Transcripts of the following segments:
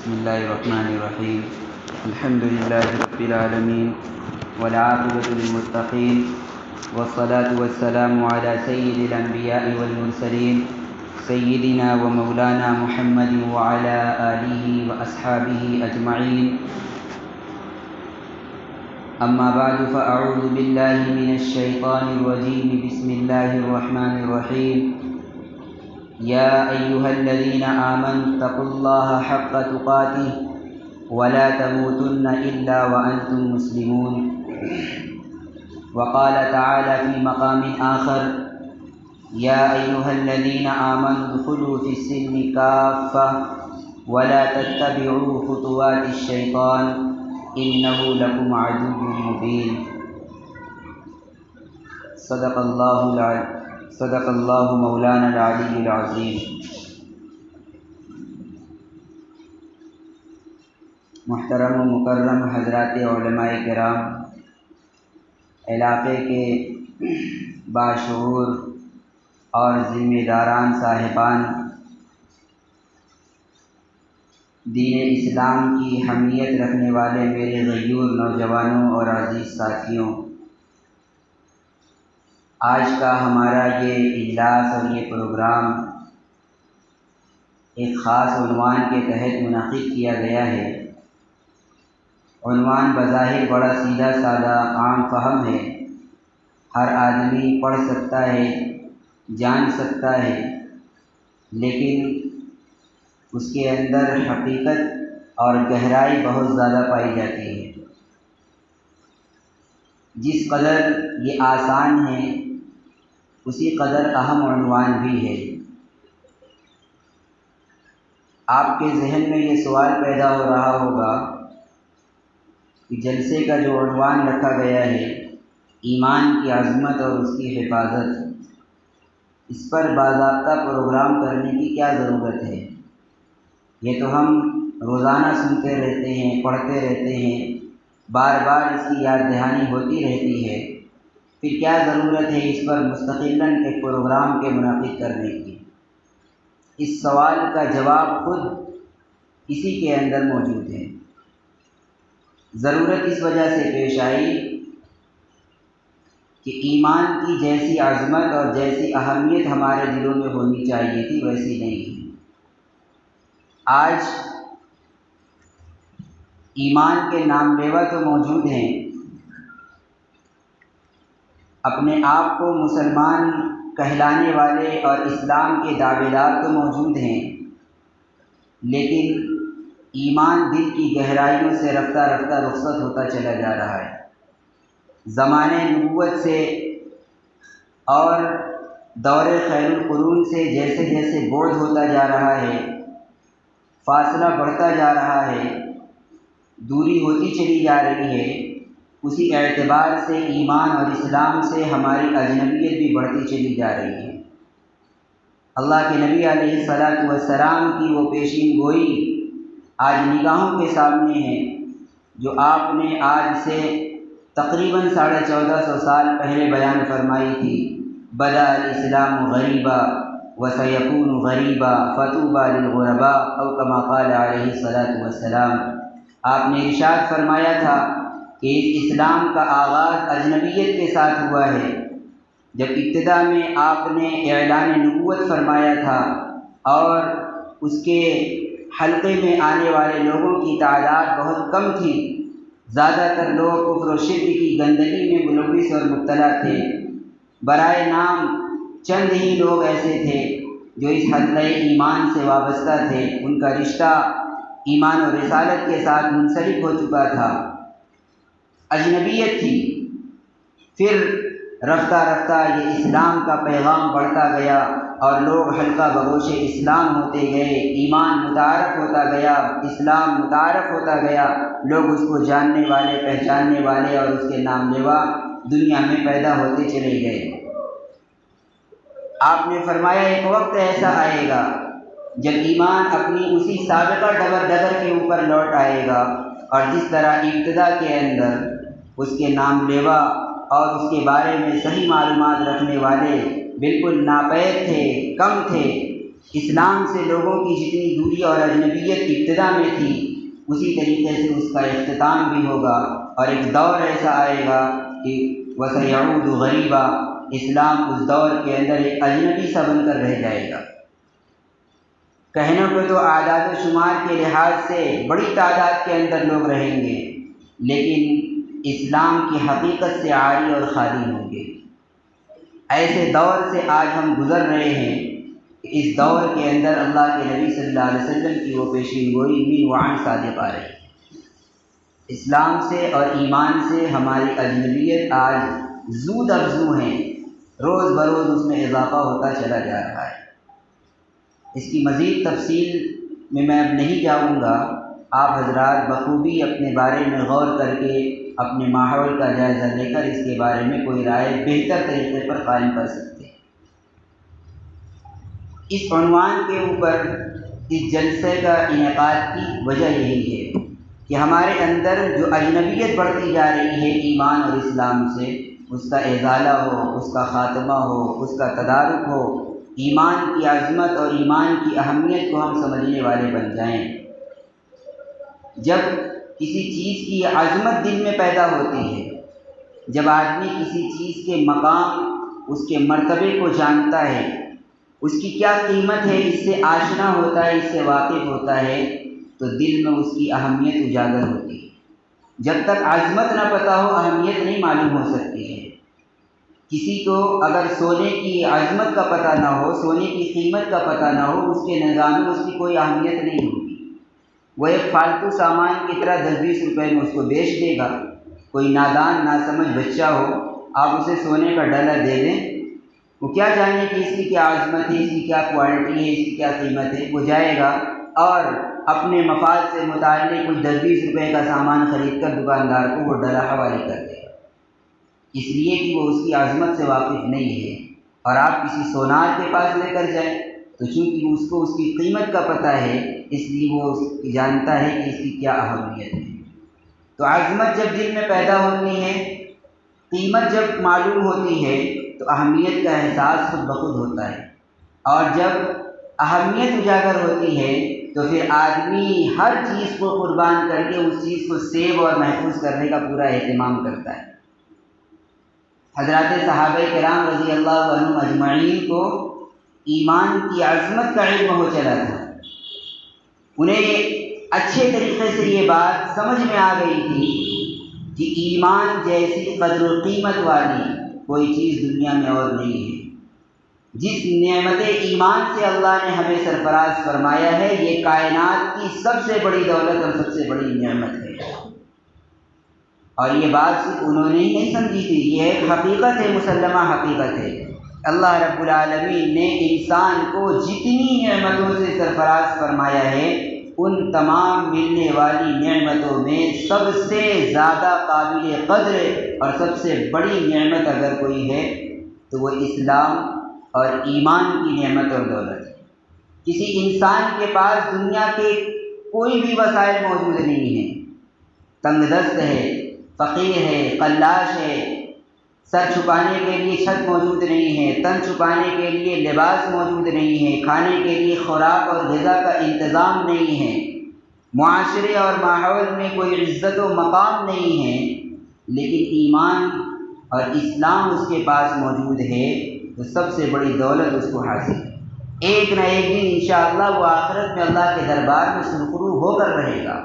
بسم الله الرحمن الرحيم. الحمد لله رب العالمين والعاقبة للمتقين والصلاة والسلام على سيد الأنبياء والمرسلين سيدنا ومولانا محمد وعلى آله وأصحابه أجمعين. أما بعد فأعوذ بالله من الشيطان الرجيم. بسم الله الرحمن الرحيم. يا أيها الذين آمنوا اتقوا الله حق تقاته ولا تموتن إلا وأنتم مسلمون. وقال تعالى في مقام آخر: يا أيها الذين آمنوا ادخلوا في السلم كافة ولا تتبعوا خطوات الشيطان إنه لكم عدو مبين. صدق اللہ مولانا العلی العظیم. محترم و مکرم حضرات علماء کرام، علاقے کے باشعور اور ذمہ داران صاحبان، دین اسلام کی حمیت رکھنے والے میرے غیور نوجوانوں اور عزیز ساتھیوں، آج کا ہمارا یہ اجلاس اور یہ پروگرام ایک خاص عنوان کے تحت منعقد کیا گیا ہے. عنوان بظاہر بڑا سیدھا سادہ عام فہم ہے، ہر آدمی پڑھ سکتا ہے، جان سکتا ہے، لیکن اس کے اندر حقیقت اور گہرائی بہت زیادہ پائی جاتی ہے. جس قدر یہ آسان ہے اسی قدر اہم عنوان بھی ہے. آپ کے ذہن میں یہ سوال پیدا ہو رہا ہوگا کہ جلسے کا جو عنوان رکھا گیا ہے، ایمان کی عظمت اور اس کی حفاظت، اس پر باضابطہ پروگرام کرنے کی کیا ضرورت ہے؟ یہ تو ہم روزانہ سنتے رہتے ہیں، پڑھتے رہتے ہیں، بار بار اس کی یاد دہانی ہوتی رہتی ہے، پھر کیا ضرورت ہے اس پر مستقلاً ایک پروگرام کے منعقد کرنے کی؟ اس سوال کا جواب خود اسی کے اندر موجود ہے. ضرورت اس وجہ سے پیش آئی کہ ایمان کی جیسی عظمت اور جیسی اہمیت ہمارے دلوں میں ہونی چاہیے تھی ویسی نہیں ہے. آج ایمان کے نام لیوا تو موجود ہیں، اپنے آپ کو مسلمان کہلانے والے اور اسلام کے دعوے دار تو موجود ہیں، لیکن ایمان دل کی گہرائیوں سے رفتہ رفتہ رخصت ہوتا چلا جا رہا ہے. زمانے نبوت سے اور دور خیر القرون سے جیسے جیسے بعد ہوتا جا رہا ہے، فاصلہ بڑھتا جا رہا ہے، دوری ہوتی چلی جا رہی ہے، اسی اعتبار سے ایمان اور اسلام سے ہماری اجنبیت بھی بڑھتی چلی جا رہی ہے. اللہ کے نبی علیہ الصلاۃ والسلام کی وہ پیشین گوئی آج نگاہوں کے سامنے ہے، جو آپ نے آج سے تقریباً 1450 سال پہلے بیان فرمائی تھی. بدأ الاسلام غریبا وسیکون غریبا فطوبی للغرباء او کما قال علیہ الصلاۃ والسلام. آپ نے ارشاد فرمایا تھا کہ اس اسلام کا آغاز اجنبیت کے ساتھ ہوا ہے. جب ابتدا میں آپ نے اعلان نبوت فرمایا تھا اور اس کے حلقے میں آنے والے لوگوں کی تعداد بہت کم تھی، زیادہ تر لوگ کفر و شرک کی گندگی میں ملوث اور مبتلا تھے. برائے نام چند ہی لوگ ایسے تھے جو اس حلقۂ ایمان سے وابستہ تھے، ان کا رشتہ ایمان و رسالت کے ساتھ منسلک ہو چکا تھا، اجنبیت تھی. پھر رفتہ رفتہ یہ اسلام کا پیغام بڑھتا گیا اور لوگ حلقہ بگوش اسلام ہوتے گئے، ایمان متعارف ہوتا گیا، اسلام متعارف ہوتا گیا، لوگ اس کو جاننے والے، پہچاننے والے اور اس کے نام لیوا دنیا میں پیدا ہوتے چلے گئے. آپ نے فرمایا ایک وقت ایسا آئے گا جب ایمان اپنی اسی سابقہ ڈگر کے اوپر لوٹ آئے گا، اور جس طرح ابتدا کے اندر اس کے نام لیوا اور اس کے بارے میں صحیح معلومات رکھنے والے بالکل ناپید تھے، کم تھے، اسلام سے لوگوں کی جتنی دوری اور اجنبیت ابتدا میں تھی، اسی طریقے سے اس کا اختتام بھی ہوگا، اور ایک دور ایسا آئے گا کہ وَسَيَعُودُ غَرِيبًا، اسلام اس دور کے اندر ایک اجنبی سا بن کر رہ جائے گا۔ کہنے کو تو اعداد و شمار کے لحاظ سے بڑی تعداد کے اندر لوگ رہیں گے، لیکن اسلام کی حقیقت سے عاری اور خالی ہوں گے۔ ایسے دور سے آج ہم گزر رہے ہیں کہ اس دور کے اندر اللہ کے نبی صلی اللہ علیہ وسلم کی وہ پیشین گوئی من وعن صادق آ رہی ہے۔ اسلام سے اور ایمان سے ہماری اجنبیت آج زود افزوں ہیں، روز بروز اس میں اضافہ ہوتا چلا جا رہا ہے۔ اس کی مزید تفصیل میں اب نہیں جاؤں گا، آپ حضرات بخوبی اپنے بارے میں غور کر کے اپنے ماحول کا جائزہ لے کر اس کے بارے میں کوئی رائے بہتر طریقے پر قائم کر سکتے ہیں۔ اس عنوان کے اوپر اس جلسے کا انعقاد کی وجہ یہی ہے کہ ہمارے اندر جو اجنبیت بڑھتی جا رہی ہے ایمان اور اسلام سے، اس کا ازالہ ہو، اس کا خاتمہ ہو، اس کا تدارک ہو، ایمان کی عظمت اور ایمان کی اہمیت کو ہم سمجھنے والے بن جائیں۔ جب کسی چیز کی عظمت دل میں پیدا ہوتی ہے، جب آدمی کسی چیز کے مقام، اس کے مرتبے کو جانتا ہے، اس کی کیا قیمت ہے، اس سے آشنا ہوتا ہے، اس سے واقف ہوتا ہے، تو دل میں اس کی اہمیت اجاگر ہوتی ہے۔ جب تک عظمت نہ پتہ ہو، اہمیت نہیں معلوم ہو سکتی ہے۔ کسی کو اگر سونے کی عظمت کا پتہ نہ ہو، سونے کی قیمت کا پتہ نہ ہو، اس کے نظام میں اس کی کوئی اہمیت نہیں ہوگی۔ وہ ایک فالتو سامان کی طرح 10-20 روپے میں اس کو بیچ دے گا۔ کوئی نادان ناسمجھ بچہ ہو، آپ اسے سونے کا ڈالر دے دیں، وہ کیا جانے کہ اس کی کیا عظمت ہے، اس کی کیا کوالٹی ہے، اس کی کیا قیمت ہے۔ وہ جائے گا اور اپنے مفاد سے متعلق کچھ 10-20 روپے کا سامان خرید کر دکاندار کو وہ ڈلا حوالے کر دے گا، اس لیے کہ وہ اس کی عظمت سے واقف نہیں ہے۔ اور آپ کسی سونار کے پاس لے کر جائیں تو چونکہ اس کو اس کی قیمت کا پتہ ہے، اس لیے وہ جانتا ہے کہ اس کی کیا اہمیت ہے۔ تو عظمت جب دل میں پیدا ہوتی ہے، قیمت جب معلوم ہوتی ہے، تو اہمیت کا احساس خود بخود ہوتا ہے، اور جب اہمیت اجاگر ہوتی ہے تو پھر آدمی ہر چیز کو قربان کر کے اس چیز کو سیو اور محفوظ کرنے کا پورا اہتمام کرتا ہے۔ حضرات صحابہ کرام رضی اللہ عنہم اجمعین کو ایمان کی عظمت کا علم ہو چلا تھا۔ انہیں اچھے طریقے سے یہ بات سمجھ میں آ گئی تھی کہ ایمان جیسی قدر و قیمت والی کوئی چیز دنیا میں اور نہیں ہے۔ جس نعمت ایمان سے اللہ نے ہمیں سرفراز فرمایا ہے، یہ کائنات کی سب سے بڑی دولت اور سب سے بڑی نعمت ہے۔ اور یہ بات صرف انہوں نے ہی نہیں سمجھی تھی، یہ ایک حقیقت ہے، مسلمہ حقیقت ہے۔ اللہ رب العالمین نے انسان کو جتنی نعمتوں سے سرفراز فرمایا ہے، ان تمام ملنے والی نعمتوں میں سب سے زیادہ قابل قدر اور سب سے بڑی نعمت اگر کوئی ہے تو وہ اسلام اور ایمان کی نعمت اور دولت ہے۔ کسی انسان کے پاس دنیا کے کوئی بھی وسائل موجود نہیں ہیں، تنگ دست ہے، فقیر ہے، قلاش ہے، سر چھپانے کے لیے چھت موجود نہیں ہے، تن چھپانے کے لیے لباس موجود نہیں ہے، کھانے کے لیے خوراک اور غذا کا انتظام نہیں ہے، معاشرے اور ماحول میں کوئی عزت و مقام نہیں ہے، لیکن ایمان اور اسلام اس کے پاس موجود ہے تو سب سے بڑی دولت اس کو حاصل ہے۔ ایک نہ ایک دن انشاءاللہ وہ آخرت میں اللہ کے دربار میں سرخرو ہو کر رہے گا۔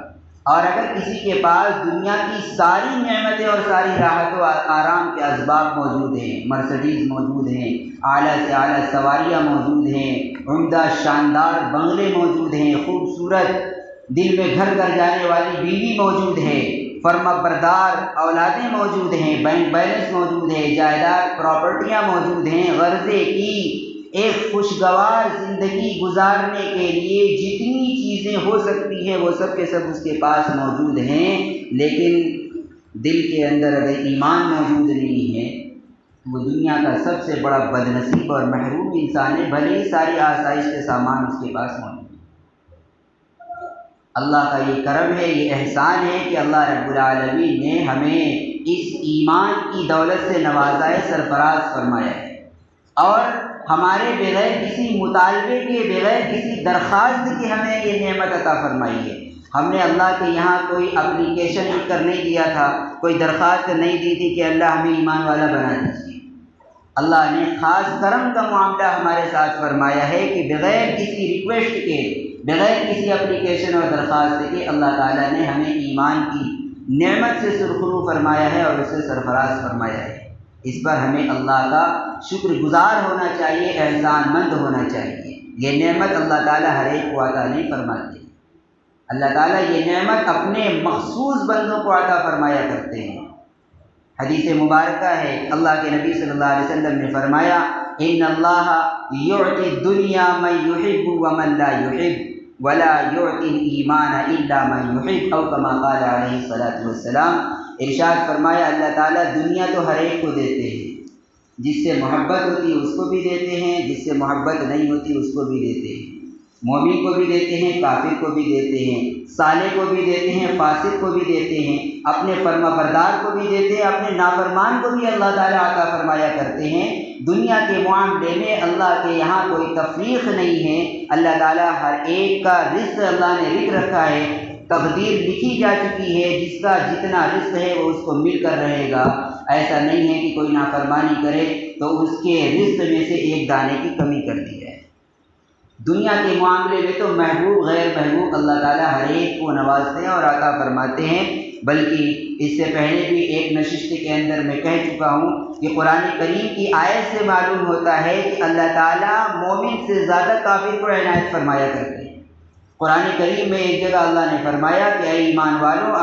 اور اگر کسی کے پاس دنیا کی ساری نعمتیں اور ساری راحت و آرام کے اسباب موجود ہیں، مرسڈیز موجود ہیں، اعلیٰ سے اعلیٰ سواریاں موجود ہیں، عمدہ شاندار بنگلے موجود ہیں، خوبصورت دل میں گھر کر جانے والی بیوی موجود ہے، فرما بردار اولادیں موجود ہیں، بینک بیلنس موجود ہے، جائیداد پراپرٹیاں موجود ہیں، غرضے کی ایک خوشگوار زندگی گزارنے کے لیے جتنی چیزیں ہو سکتی ہیں وہ سب کے سب اس کے پاس موجود ہیں، لیکن دل کے اندر اگر ایمان موجود نہیں ہے تو وہ دنیا کا سب سے بڑا بد نصیب اور محروم انسان ہے، بھلے ہی ساری آسائش کے سامان اس کے پاس موجود ہے۔ اللہ کا یہ کرم ہے، یہ احسان ہے کہ اللہ رب العالمین نے ہمیں اس ایمان کی دولت سے نوازا ہے، سرفراز فرمایا ہے، اور ہمارے بغیر کسی مطالبے کے، بغیر کسی درخواست کے ہمیں یہ نعمت عطا فرمائی ہے۔ ہم نے اللہ کے یہاں کوئی اپلیکیشن لکھ کر نہیں دیا تھا، کوئی درخواست نہیں دی تھی کہ اللہ ہمیں ایمان والا بنا دیجیے۔ اللہ نے خاص کرم کا معاملہ ہمارے ساتھ فرمایا ہے کہ بغیر کسی ریکویسٹ کے، بغیر کسی اپلیکیشن اور درخواست کے اللہ تعالیٰ نے ہمیں ایمان کی نعمت سے سرخرو فرمایا ہے اور اسے سرفراز فرمایا ہے۔ اس پر ہمیں اللہ کا شکر گزار ہونا چاہیے، احسان مند ہونا چاہیے۔ یہ نعمت اللہ تعالیٰ ہر ایک کو عطا نہیں فرماتے۔ اللہ تعالیٰ یہ نعمت اپنے مخصوص بندوں کو عطا فرمایا کرتے ہیں۔ حدیث مبارکہ ہے، اللہ کے نبی صلی اللہ علیہ وسلم نے فرمایا ان اللہ یعطی الدنیا من یحب ومن لا یحب ولا یعطی الایمان الا من یحب او کما قال علیہ الصلاۃ والسلام۔ ارشاد فرمایا اللہ تعالیٰ دنیا تو ہر ایک کو دیتے ہیں، جس سے محبت ہوتی ہے اس کو بھی دیتے ہیں، جس سے محبت نہیں ہوتی اس کو بھی دیتے ہیں، مومن کو بھی دیتے ہیں، کافر کو بھی دیتے ہیں، صالح کو بھی دیتے ہیں، فاسق کو بھی دیتے ہیں، اپنے فرما بردار کو بھی دیتے ہیں، اپنے نافرمان کو بھی اللہ تعالیٰ عطا فرمایا کرتے ہیں۔ دنیا کے معاملے میں اللہ کے یہاں کوئی تفریق نہیں ہے، اللہ تعالیٰ ہر ایک کا رزق اللہ نے لکھ رکھا ہے، تقدیر لکھی جا چکی ہے، جس کا جتنا رزق ہے وہ اس کو مل کر رہے گا۔ ایسا نہیں ہے کہ کوئی نافرمانی کرے تو اس کے رزق میں سے ایک دانے کی کمی کر دی جائے۔ دنیا کے معاملے میں تو محبوب غیر محبوب اللہ تعالیٰ ہر ایک کو نوازتے ہیں اور عطا فرماتے ہیں۔ بلکہ اس سے پہلے بھی ایک نشست کے اندر میں کہہ چکا ہوں کہ قرآن کریم کی آیت سے معلوم ہوتا ہے کہ اللہ تعالیٰ مومن سے زیادہ کافر کو عنایت فرمایا کرتے ہیں۔ قرآن کریم میں ایک جگہ اللہ نے فرمایا کہ اے ایمان والوں،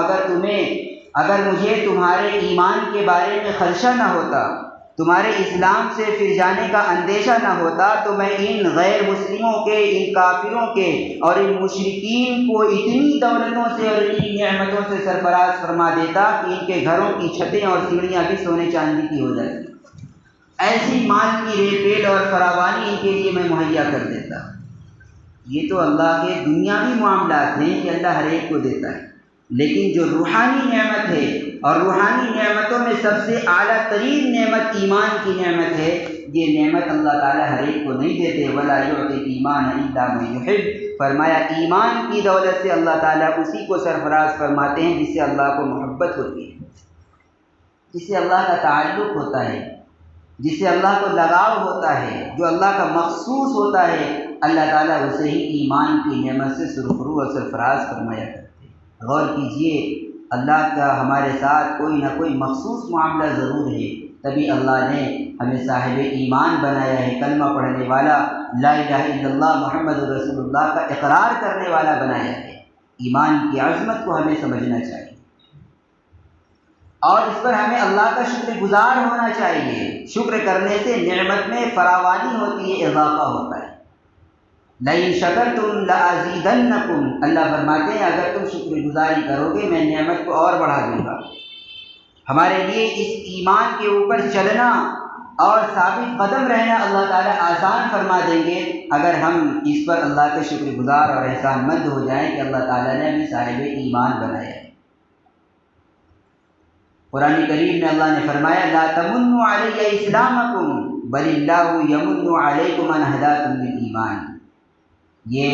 اگر مجھے تمہارے ایمان کے بارے میں خدشہ نہ ہوتا، تمہارے اسلام سے پھر جانے کا اندیشہ نہ ہوتا، تو میں ان غیر مسلموں کے، ان کافروں کے اور ان مشرکین کو اتنی دولتوں سے اور اتنی نعمتوں سے سرفراز فرما دیتا کہ ان کے گھروں کی چھتیں اور سیڑھیاں بھی سونے چاندی کی ہو جاتی، ایسی مال کی ریل پیل اور فراوانی ان کے لیے میں مہیا کر دیتا۔ یہ تو اللہ کے دنیاوی معاملات ہیں کہ اللہ ہر ایک کو دیتا ہے، لیکن جو روحانی نعمت ہے اور روحانی نعمتوں میں سب سے اعلیٰ ترین نعمت ایمان کی نعمت ہے، یہ نعمت اللہ تعالیٰ ہر ایک کو نہیں دیتے۔ ولا یعطی الایمان الا من یحب، فرمایا ایمان کی دولت سے اللہ تعالیٰ اسی کو سرفراز فرماتے ہیں جس سے اللہ کو محبت ہوتی ہے، جس سے اللہ کا تعلق ہوتا ہے، جس سے اللہ کو لگاؤ ہوتا ہے، جو اللہ کا مخصوص ہوتا ہے، اللہ تعالیٰ اسے ہی ایمان کی نعمت سے سرخرو اور سرفراز فرمایا کرتے ہیں۔ غور کیجئے، اللہ کا ہمارے ساتھ کوئی نہ کوئی مخصوص معاملہ ضرور ہے، تبھی اللہ نے ہمیں صاحب ایمان بنایا ہے، کلمہ پڑھنے والا، لا الہ الا اللہ محمد رسول اللہ کا اقرار کرنے والا بنایا ہے۔ ایمان کی عظمت کو ہمیں سمجھنا چاہیے اور اس پر ہمیں اللہ کا شکر گزار ہونا چاہیے۔ شکر کرنے سے نعمت میں فراوانی ہوتی ہے، اضافہ ہوتا ہے۔ لئن شکرتم لازیدنکم، اللہ فرماتے ہیں اگر تم شکر گزاری کرو گے میں نعمت کو اور بڑھا دوں گا۔ ہمارے لیے اس ایمان کے اوپر چلنا اور ثابت قدم رہنا اللہ تعالیٰ آسان فرما دیں گے اگر ہم اس پر اللہ کے شکر گزار اور احسان مند ہو جائیں کہ اللہ تعالیٰ نے بھی صاحب ایمان بنایا ہے۔ قرآن کریم میں اللہ نے فرمایا لا تمنوا علی اسلامکم بل اللہ یمن علیکم ان ہداکم للایمان، یہ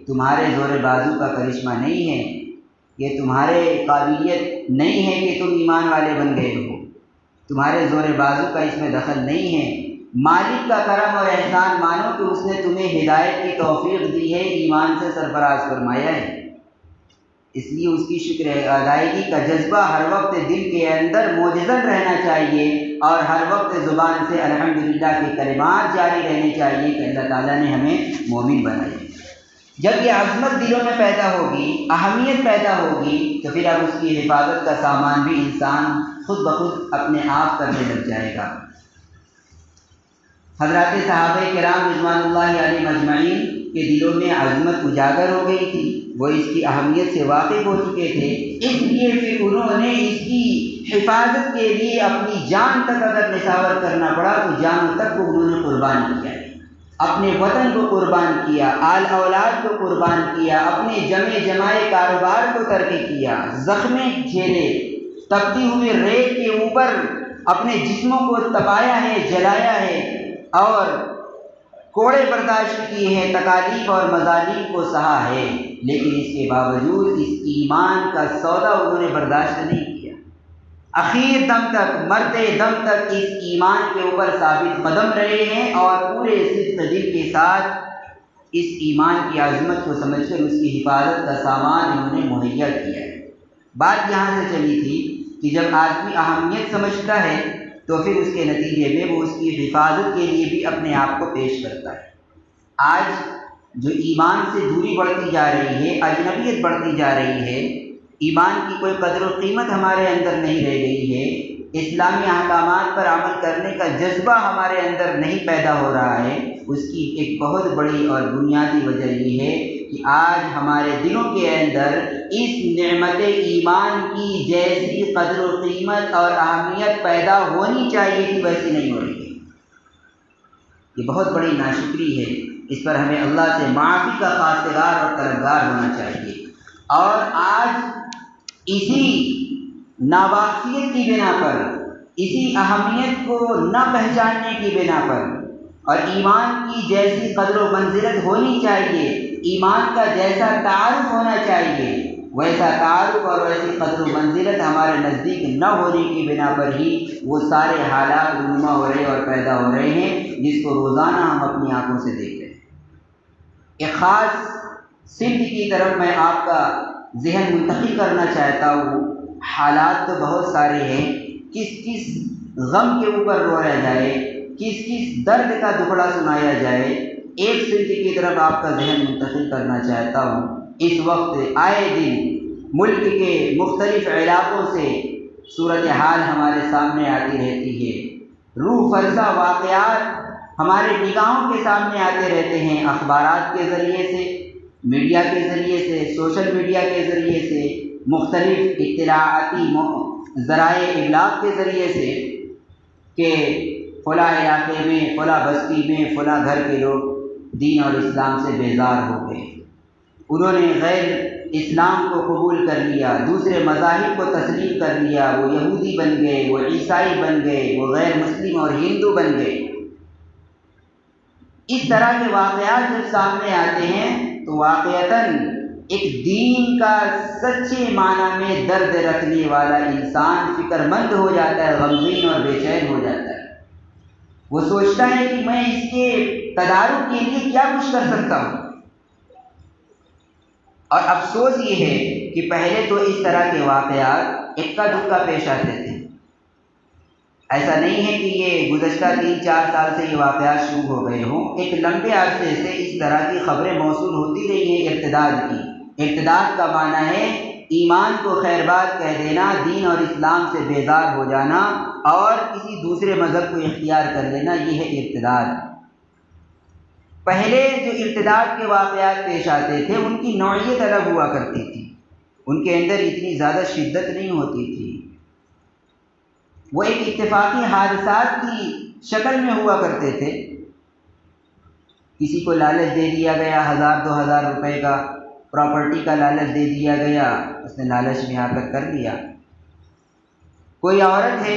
تمہارے زور بازو کا کرشمہ نہیں ہے، یہ تمہارے قابلیت نہیں ہے کہ تم ایمان والے بن گئے ہو، تمہارے زور بازو کا اس میں دخل نہیں ہے۔ مالک کا کرم اور احسان مانو کہ اس نے تمہیں ہدایت کی توفیق دی ہے، ایمان سے سرفراز فرمایا ہے، اس لیے اس کی شکر ادائیگی کا جذبہ ہر وقت دل کے اندر موجزن رہنا چاہیے اور ہر وقت زبان سے الحمدللہ کے کلمات جاری رہنے چاہیے کہ اللہ تعالیٰ نے ہمیں مومن بنایا۔ جب یہ عظمت دلوں میں پیدا ہوگی، اہمیت پیدا ہوگی، تو پھر اب اس کی حفاظت کا سامان بھی انسان خود بخود اپنے آپ کرنے لگ جائے گا۔ حضرات صحابہ کرام رضوان اللہ علیہم اجمعین کے دلوں میں عظمت اجاگر ہو گئی تھی، وہ اس کی اہمیت سے واقف ہو چکے تھے، اس لیے پھر انہوں نے اس کی حفاظت کے لیے اپنی جان تک اگر نثار کرنا پڑا تو جان تک کو انہوں نے قربان کیا، اپنے وطن کو قربان کیا، آل اولاد کو قربان کیا، اپنے جمائے کاروبار کو ترک کیا، زخمیں جھیلے، تپتی ہوئی ریت کے اوپر اپنے جسموں کو تپایا ہے، جلایا ہے اور کوڑے برداشت کیے ہیں، تکالیف اور مظالم کو سہا ہے، لیکن اس کے باوجود اس ایمان کا سودا انہوں نے برداشت نہیں کیا۔ اخیر دم تک، مرتے دم تک اس ایمان کے اوپر ثابت قدم رہے ہیں اور پورے صدق دل کے ساتھ اس ایمان کی عظمت کو سمجھ کر اس کی حفاظت کا سامان انہوں نے مہیا کیا ہے۔ بات یہاں سے چلی تھی کہ جب آدمی اہمیت سمجھتا ہے تو پھر اس کے نتیجے میں وہ اس کی حفاظت کے لیے بھی اپنے آپ کو پیش کرتا ہے۔ آج جو ایمان سے دوری بڑھتی جا رہی ہے، اجنبیت بڑھتی جا رہی ہے، ایمان کی کوئی قدر و قیمت ہمارے اندر نہیں رہ گئی ہے، اسلامی احکامات پر عمل کرنے کا جذبہ ہمارے اندر نہیں پیدا ہو رہا ہے، اس کی ایک بہت بڑی اور بنیادی وجہ یہ ہے کہ آج ہمارے دلوں کے اندر اس نعمت ایمان کی جیسی قدر و قیمت اور اہمیت پیدا ہونی چاہیے کہ ویسی نہیں ہو رہی ہے۔ یہ بہت بڑی ناشکری ہے، اس پر ہمیں اللہ سے معافی کا خواستگار اور طلبگار ہونا چاہیے۔ اور آج اسی ناواقفیت کی بنا پر، اسی اہمیت کو نہ پہچاننے کی بنا پر، اور ایمان کی جیسی قدر و منزلت ہونی چاہیے، ایمان کا جیسا تعارف ہونا چاہیے، ویسا تعارف اور ویسی قدر و منزلت ہمارے نزدیک نہ ہونے کی بنا پر ہی وہ سارے حالات رونما ہو رہے اور پیدا ہو رہے ہیں جس کو روزانہ ہم اپنی آنکھوں سے دیکھ رہے ہیں۔ ایک خاص صنف کی طرف میں آپ کا ذہن منتقل کرنا چاہتا ہوں۔ حالات تو بہت سارے ہیں، کس کس غم کے اوپر رویا جائے، کس کس درد کا دکھڑا سنایا جائے۔ ایک صنف کی طرف آپ کا ذہن منتقل کرنا چاہتا ہوں۔ اس وقت آئے دن ملک کے مختلف علاقوں سے صورتحال ہمارے سامنے آتی رہتی ہے، روح فرسا واقعات ہمارے نگاہوں کے سامنے آتے رہتے ہیں، اخبارات کے ذریعے سے، میڈیا کے ذریعے سے، سوشل میڈیا کے ذریعے سے، مختلف اطلاعاتی ذرائع ابلاغ کے ذریعے سے کہ فلاں علاقے میں، فلاں بستی میں، فلاں گھر کے لوگ دین اور اسلام سے بیزار ہو گئے، انہوں نے غیر اسلام کو قبول کر لیا، دوسرے مذاہب کو تسلیم کر لیا، وہ یہودی بن گئے، وہ عیسائی بن گئے، وہ غیر مسلم اور ہندو بن گئے۔ اس طرح کے واقعات جب سامنے آتے ہیں تو واقعتاً ایک دین کا سچے معنی میں درد رکھنے والا انسان فکر مند ہو جاتا ہے، غمگین اور بے چین ہو جاتا ہے۔ وہ سوچتا ہے کہ میں اس کے تدارک کے لیے کیا کچھ کر سکتا ہوں۔ اور افسوس یہ ہے کہ پہلے تو اس طرح کے واقعات اکا دکا پیش آتے تھے۔ ایسا نہیں ہے کہ یہ گزشتہ 3-4 سال سے یہ واقعات شروع ہو گئے ہوں، ایک لمبے عرصے سے اس طرح کی خبریں موصول ہوتی رہی ہیں ارتداد کی۔ ارتداد کا معنی ہے ایمان کو خیر بات کہہ دینا، دین اور اسلام سے بیزار ہو جانا اور کسی دوسرے مذہب کو اختیار کر لینا، یہ ہے ارتداد۔ پہلے جو ارتداد کے واقعات پیش آتے تھے ان کی نوعیت الگ ہوا کرتی تھی، ان کے اندر اتنی زیادہ شدت نہیں ہوتی تھی، وہ ایک اتفاقی حادثات کی شکل میں ہوا کرتے تھے۔ کسی کو لالچ دے دیا گیا، 1000-2000 روپے کا پراپرٹی کا لالچ دے دیا گیا، اس نے لالچ میں آ کر لیا۔ کوئی عورت ہے،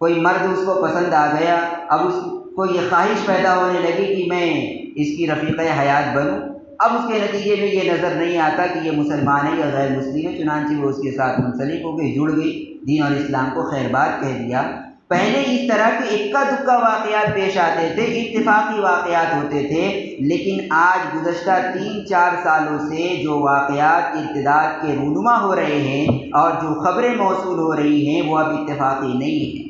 کوئی مرد اس کو پسند آ گیا، اب اس کو یہ خواہش پیدا ہونے لگی کہ میں اس کی رفیقہ حیات بنوں۔ اب اس کے نتیجے میں یہ نظر نہیں آتا کہ یہ مسلمان ہے یا غیر مسلم ہے، چنانچہ وہ اس کے ساتھ منسلک ہو گئی، جڑ گئی، دین اور اسلام کو خیر بات کہہ دیا۔ پہلے اس طرح کے اکا دکا واقعات پیش آتے تھے، اتفاقی واقعات ہوتے تھے، لیکن آج گزشتہ 3-4 سالوں سے جو واقعات ارتداد کے رونما ہو رہے ہیں اور جو خبریں موصول ہو رہی ہیں وہ اب اتفاقی نہیں ہیں،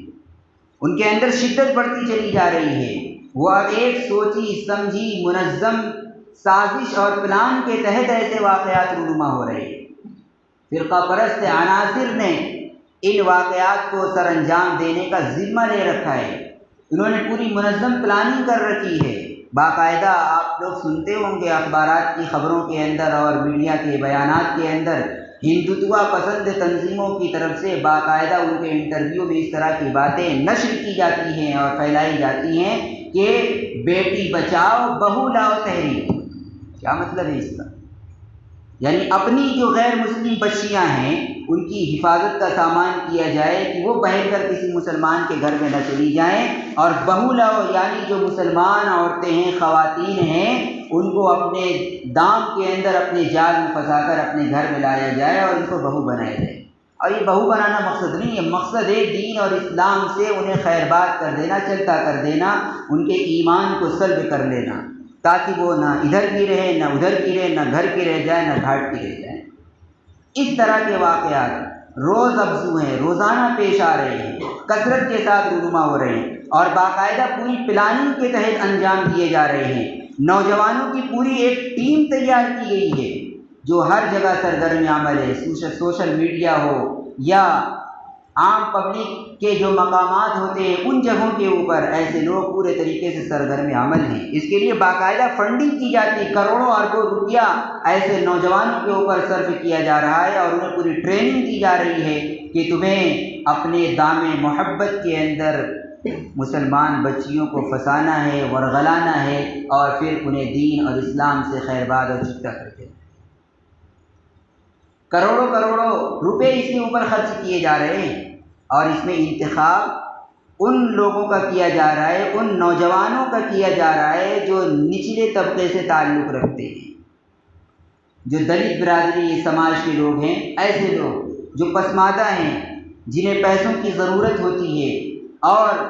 ان کے اندر شدت بڑھتی چلی جا رہی ہے۔ وہ اب ایک سوچی سمجھی منظم سازش اور پلان کے تحت ایسے واقعات رونما ہو رہے ہیں۔ فرقہ پرست عناصر نے ان واقعات کو سر انجام دینے کا ذمہ لے رکھا ہے، انہوں نے پوری منظم پلاننگ کر رکھی ہے۔ باقاعدہ آپ لوگ سنتے ہوں گے اخبارات کی خبروں کے اندر اور میڈیا کے بیانات کے اندر ہندوتوا پسند تنظیموں کی طرف سے باقاعدہ ان کے انٹرویو میں اس طرح کی باتیں نشر کی جاتی ہیں اور پھیلائی جاتی ہیں کہ بیٹی بچاؤ بہو لاؤ تحریک۔ کیا مطلب ہے اس کا؟ یعنی اپنی جو غیر مسلم بچیاں ہیں ان کی حفاظت کا سامان کیا جائے کہ وہ بہر کر کسی مسلمان کے گھر میں نہ چلی جائیں، اور بہو لو یعنی جو مسلمان عورتیں ہیں، خواتین ہیں، ان کو اپنے دام کے اندر اپنے جال میں پھنسا کر اپنے گھر میں لایا جائے اور ان کو بہو بنایا جائے۔ اور یہ بہو بنانا مقصد نہیں ہے، مقصد ہے دین اور اسلام سے انہیں خیر بات کر دینا، چلتا کر دینا، ان کے ایمان کو سلب کر لینا، تاکہ وہ نہ ادھر کی رہے نہ ادھر کی رہے، نہ گھر کی رہ جائے نہ گھاٹ کی رہ جائے۔ اس طرح کے واقعات روز افزو ہیں، روزانہ پیش آ رہے ہیں، کثرت کے ساتھ رونما ہو رہے ہیں، اور باقاعدہ پوری پلاننگ کے تحت انجام دیے جا رہے ہیں۔ نوجوانوں کی پوری ایک ٹیم تیار کی گئی ہے جو ہر جگہ سرگرم عمل ہے، سوشل میڈیا ہو یا عام پبلک کے جو مقامات ہوتے ہیں ان جگہوں کے اوپر ایسے لوگ پورے طریقے سے سرگرم عمل ہیں۔ اس کے لیے باقاعدہ فنڈنگ کی جاتی ہے، کروڑوں اربوں روپیہ ایسے نوجوانوں کے اوپر صرف کیا جا رہا ہے، اور انہیں پوری ٹریننگ دی جا رہی ہے کہ تمہیں اپنے دام محبت کے اندر مسلمان بچیوں کو پھنسانا ہے، ورغلانا ہے، اور پھر انہیں دین اور اسلام سے خیر بات اور چکتا کر کے کروڑوں روپے اس کے اوپر خرچ کیے جا رہے ہیں، اور اس میں انتخاب ان لوگوں کا کیا جا رہا ہے، ان نوجوانوں کا کیا جا رہا ہے جو نچلے طبقے سے تعلق رکھتے ہیں، جو دلت برادری سماج کے لوگ ہیں، ایسے لوگ جو پسماندہ ہیں، جنہیں پیسوں کی ضرورت ہوتی ہے اور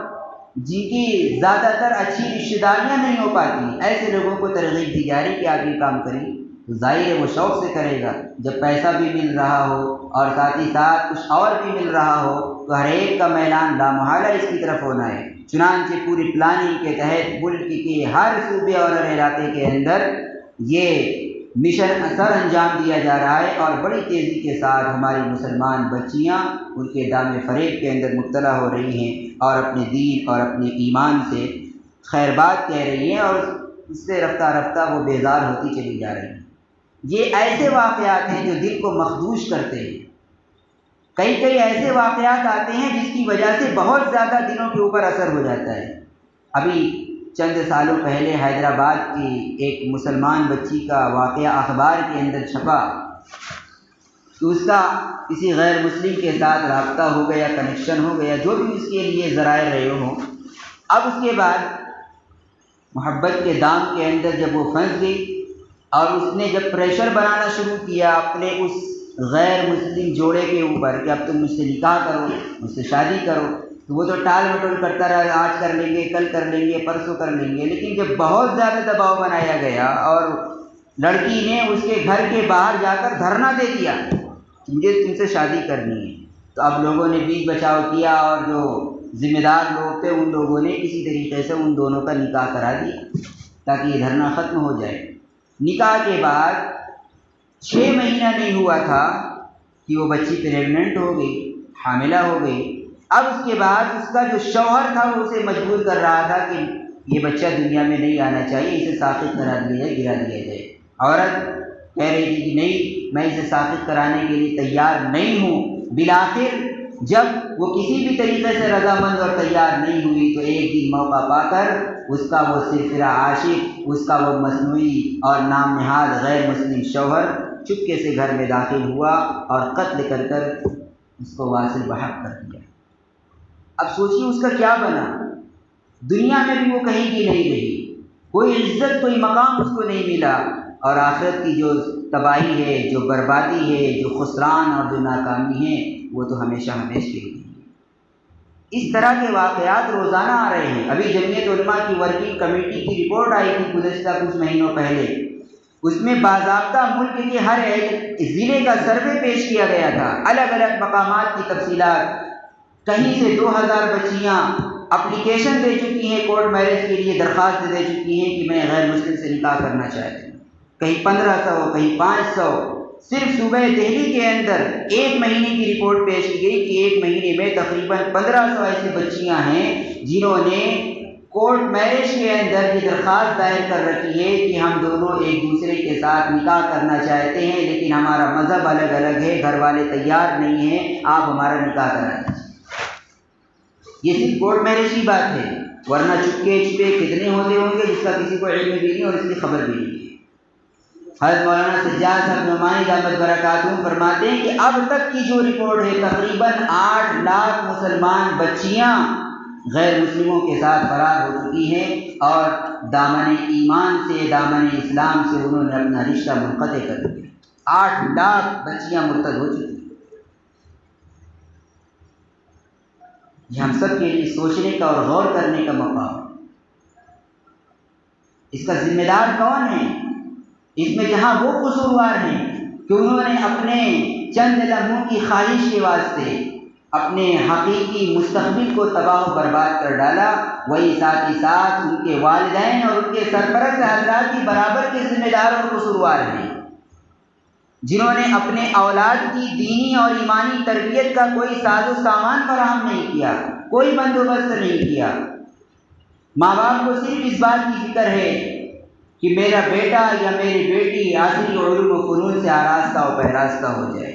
جن کی زیادہ تر اچھی رشتہ داریاں نہیں ہو پاتی، ایسے لوگوں کو ترغیب دی جا رہی کہ آپ یہ کام کریں۔ تو ظاہر ہے وہ شوق سے کرے گا، جب پیسہ بھی مل رہا ہو اور ساتھ ہی ساتھ کچھ اور بھی مل رہا ہو تو ہر ایک کا میلان لامحالہ اس کی طرف ہونا ہے۔ چنانچہ پوری پلاننگ کے تحت ملک کے ہر صوبے اور ہر علاقے کے اندر یہ مشن سر انجام دیا جا رہا ہے، اور بڑی تیزی کے ساتھ ہماری مسلمان بچیاں ان کے دام فریب کے اندر مبتلا ہو رہی ہیں، اور اپنے دین اور اپنے ایمان سے خیر بات کہہ رہی ہیں، اور اس سے رفتہ رفتہ وہ بیزار ہوتی چلی جا رہی ہیں۔ یہ ایسے واقعات ہیں جو دل کو مخدوش کرتے ہیں۔ کئی ایسے واقعات آتے ہیں جس کی وجہ سے بہت زیادہ دلوں کے اوپر اثر ہو جاتا ہے۔ ابھی چند سالوں پہلے حیدرآباد کی ایک مسلمان بچی کا واقعہ اخبار کے اندر چھپا، تو اس کا کسی غیر مسلم کے ساتھ رابطہ ہو گیا، کنیکشن ہو گیا، جو بھی اس کے لیے ذرائع رہے ہوں۔ اب اس کے بعد محبت کے دام کے اندر جب وہ پھنس گئی، اور اس نے جب پریشر بنانا شروع کیا اپنے اس غیر مسلم جوڑے کے اوپر کہ اب تم مجھ سے نکاح کرو، مجھ سے شادی کرو، تو وہ تو ٹال مٹول کرتا رہا، آج کر لیں گے، کل کر لیں گے، پرسوں کر لیں گے۔ لیکن جب بہت زیادہ دباؤ بنایا گیا اور لڑکی نے اس کے گھر کے باہر جا کر دھرنا دے دیا کہ مجھے تم سے شادی کرنی ہے، تو اب لوگوں نے بیچ بچاؤ کیا، اور جو ذمہ دار لوگ تھے ان لوگوں نے کسی طریقے سے ان دونوں کا نکاح کرا دیا تاکہ یہ دھرنا ختم ہو جائے۔ نکاح کے بعد 6 مہینہ نہیں ہوا تھا کہ وہ بچی پریگننٹ ہو گئی، حاملہ ہو گئی۔ اب اس کے بعد اس کا جو شوہر تھا وہ اسے مجبور کر رہا تھا کہ یہ بچہ دنیا میں نہیں آنا چاہیے، اسے ساقط کرا دیا جائے، گرا دیا جائے۔ عورت کہہ رہی تھی کہ نہیں، میں اسے ساقط کرانے کے لیے تیار نہیں ہوں۔ بالآخر جب وہ کسی بھی طریقے سے رضامند اور تیار نہیں ہوئی تو ایک دن موقع پا کر اس کا وہ سرفرا عاشق، اس کا وہ مصنوعی اور نام نہاد غیر مسلم شوہر چپکے سے گھر میں داخل ہوا اور قتل کر کر اس کو واصل بحق کر دیا۔ اب سوچیے اس کا کیا بنا، دنیا میں بھی وہ کہیں کی نہیں رہی، کوئی عزت کوئی مقام اس کو نہیں ملا، اور آخرت کی جو تباہی ہے، جو بربادی ہے، جو خسران اور جو ناکامی ہے، وہ تو ہمیشہ ہمیشہ کے لیے۔ اس طرح کے واقعات روزانہ آ رہے ہیں۔ ابھی جمعیت علماء کی ورکنگ کمیٹی کی رپورٹ آئی تھی گزشتہ کچھ مہینوں پہلے، اس میں باضابطہ ملک کے ہر ایک ضلع کا سروے پیش کیا گیا تھا، الگ الگ مقامات کی تفصیلات۔ کہیں سے 2000 بچیاں اپلیکیشن دے چکی ہیں، کورٹ میرج کے لیے درخواست دے چکی ہیں کہ میں غیر مسلم سے نکاح کرنا چاہتی ہوں، کہیں 1500، کہیں 500۔ صرف صوبہ دہلی کے اندر ایک مہینے کی رپورٹ پیش کی گئی کہ ایک مہینے میں تقریباً 1500 ایسی بچیاں ہیں جنہوں نے کورٹ میرج کے اندر یہ درخواست دائر کر رکھی ہے کہ ہم دونوں ایک دوسرے کے ساتھ نکاح کرنا چاہتے ہیں، لیکن ہمارا مذہب الگ الگ ہے، گھر والے تیار نہیں ہیں، آپ ہمارا نکاح کرا دیجیے۔ یہ صرف کورٹ میرج کی بات ہے، ورنہ چپکے چھپے کتنے ہوتے ہوں گے جس کا کسی کو علم بھی نہیں اور اس کی خبر بھی نہیں ہے۔ حضرت مولانا سجاد صاحب نعمانی دامت برکاتہم فرماتے ہیں کہ اب تک کی جو رپورٹ ہے تقریباً 8 لاکھ مسلمان بچیاں غیر مسلموں کے ساتھ فرار ہو چکی ہیں اور دامن ایمان سے دامن اسلام سے انہوں نے اپنا رشتہ منقطع کر دیا۔ 8 لاکھ بچیاں مرتد ہو چکی ہیں۔ یہ ہم سب کے لیے سوچنے کا اور غور کرنے کا موقع ہے۔ اس کا ذمہ دار کون ہے؟ اس میں جہاں وہ قصوروار ہیں کہ انہوں نے اپنے چند لمحوں کی خواہش کے واسطے اپنے حقیقی مستقبل کو تباہ و برباد کر ڈالا، وہی ساتھ ہی ساتھ ان کے والدین اور ان کے سرپرست حضرات کی برابر کے ذمہ دار اور قصوروار ہیں، جنہوں نے اپنے اولاد کی دینی اور ایمانی تربیت کا کوئی ساز و سامان فراہم نہیں کیا، کوئی بندوبست نہیں کیا۔ ماں باپ کو صرف اس بات کی فکر ہے کہ میرا بیٹا یا میری بیٹی عصری علوم و فنون سے آراستہ و پیراستہ ہو جائے،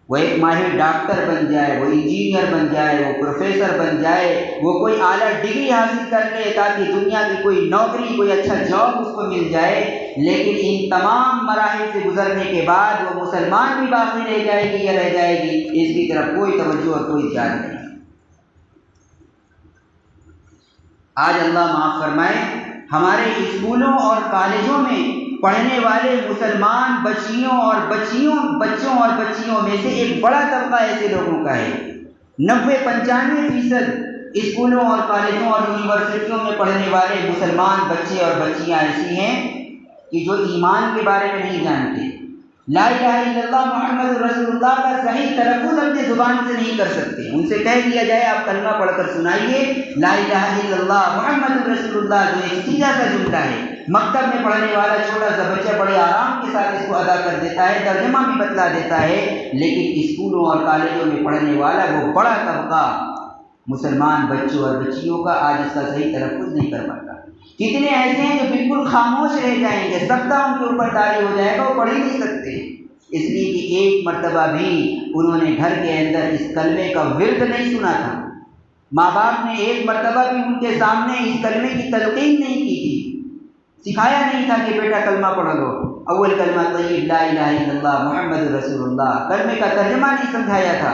وہ ایک ماہر ڈاکٹر بن جائے، وہ انجینئر بن جائے، وہ پروفیسر بن جائے، وہ کوئی اعلیٰ ڈگری حاصل کر لے تاکہ دنیا کی کوئی نوکری، کوئی اچھا جاب اس کو مل جائے۔ لیکن ان تمام مراحل سے گزرنے کے بعد وہ مسلمان بھی باقی رہ جائے گی یا رہ جائے گی، اس کی طرف کوئی توجہ اور کوئی خیال نہیں۔ آج اللہ معاف فرمائے، ہمارے اسکولوں اور کالجوں میں پڑھنے والے مسلمان بچیوں اور بچیوں میں سے ایک بڑا طبقہ ایسے لوگوں کا ہے، 90-95% اسکولوں اور کالجوں اور یونیورسٹیوں میں پڑھنے والے مسلمان بچے اور بچیاں ایسی ہیں کہ جو ایمان کے بارے میں نہیں جانتے، لا الہ الا اللہ محمد رسول اللہ کا صحیح تلفظ اپنے زبان سے نہیں کر سکتے۔ ان سے کہہ دیا جائے آپ کلمہ پڑھ کر سنائیے لا الہ الا اللہ محمد رسول اللہ، جو ایک سیدھا سا جملہ ہے، مکتب میں پڑھنے والا چھوٹا سا بچہ بڑے آرام کے ساتھ اس کو ادا کر دیتا ہے، ترجمہ بھی بتلا دیتا ہے، لیکن اسکولوں اور کالجوں میں پڑھنے والا وہ بڑا طبقہ مسلمان بچوں اور بچیوں کا آج اس کا صحیح تلفظ نہیں کر پاتا۔ کتنے ایسے ہیں جو بالکل خاموش رہ جائیں گے، سبدہ ان کے اوپر طاری ہو جائے گا، وہ پڑھ ہی نہیں سکتے، اس لیے کہ ایک مرتبہ بھی انہوں نے گھر کے اندر اس کلمے کا ورد نہیں سنا تھا، ماں باپ نے ایک مرتبہ بھی ان کے سامنے اس کلمے کی تلقین نہیں کی تھی، سکھایا نہیں تھا کہ بیٹا کلمہ پڑھ لو، اول کلمہ طیب لا الہ الا اللہ محمد رسول اللہ، کلمے کا ترجمہ نہیں سمجھایا تھا۔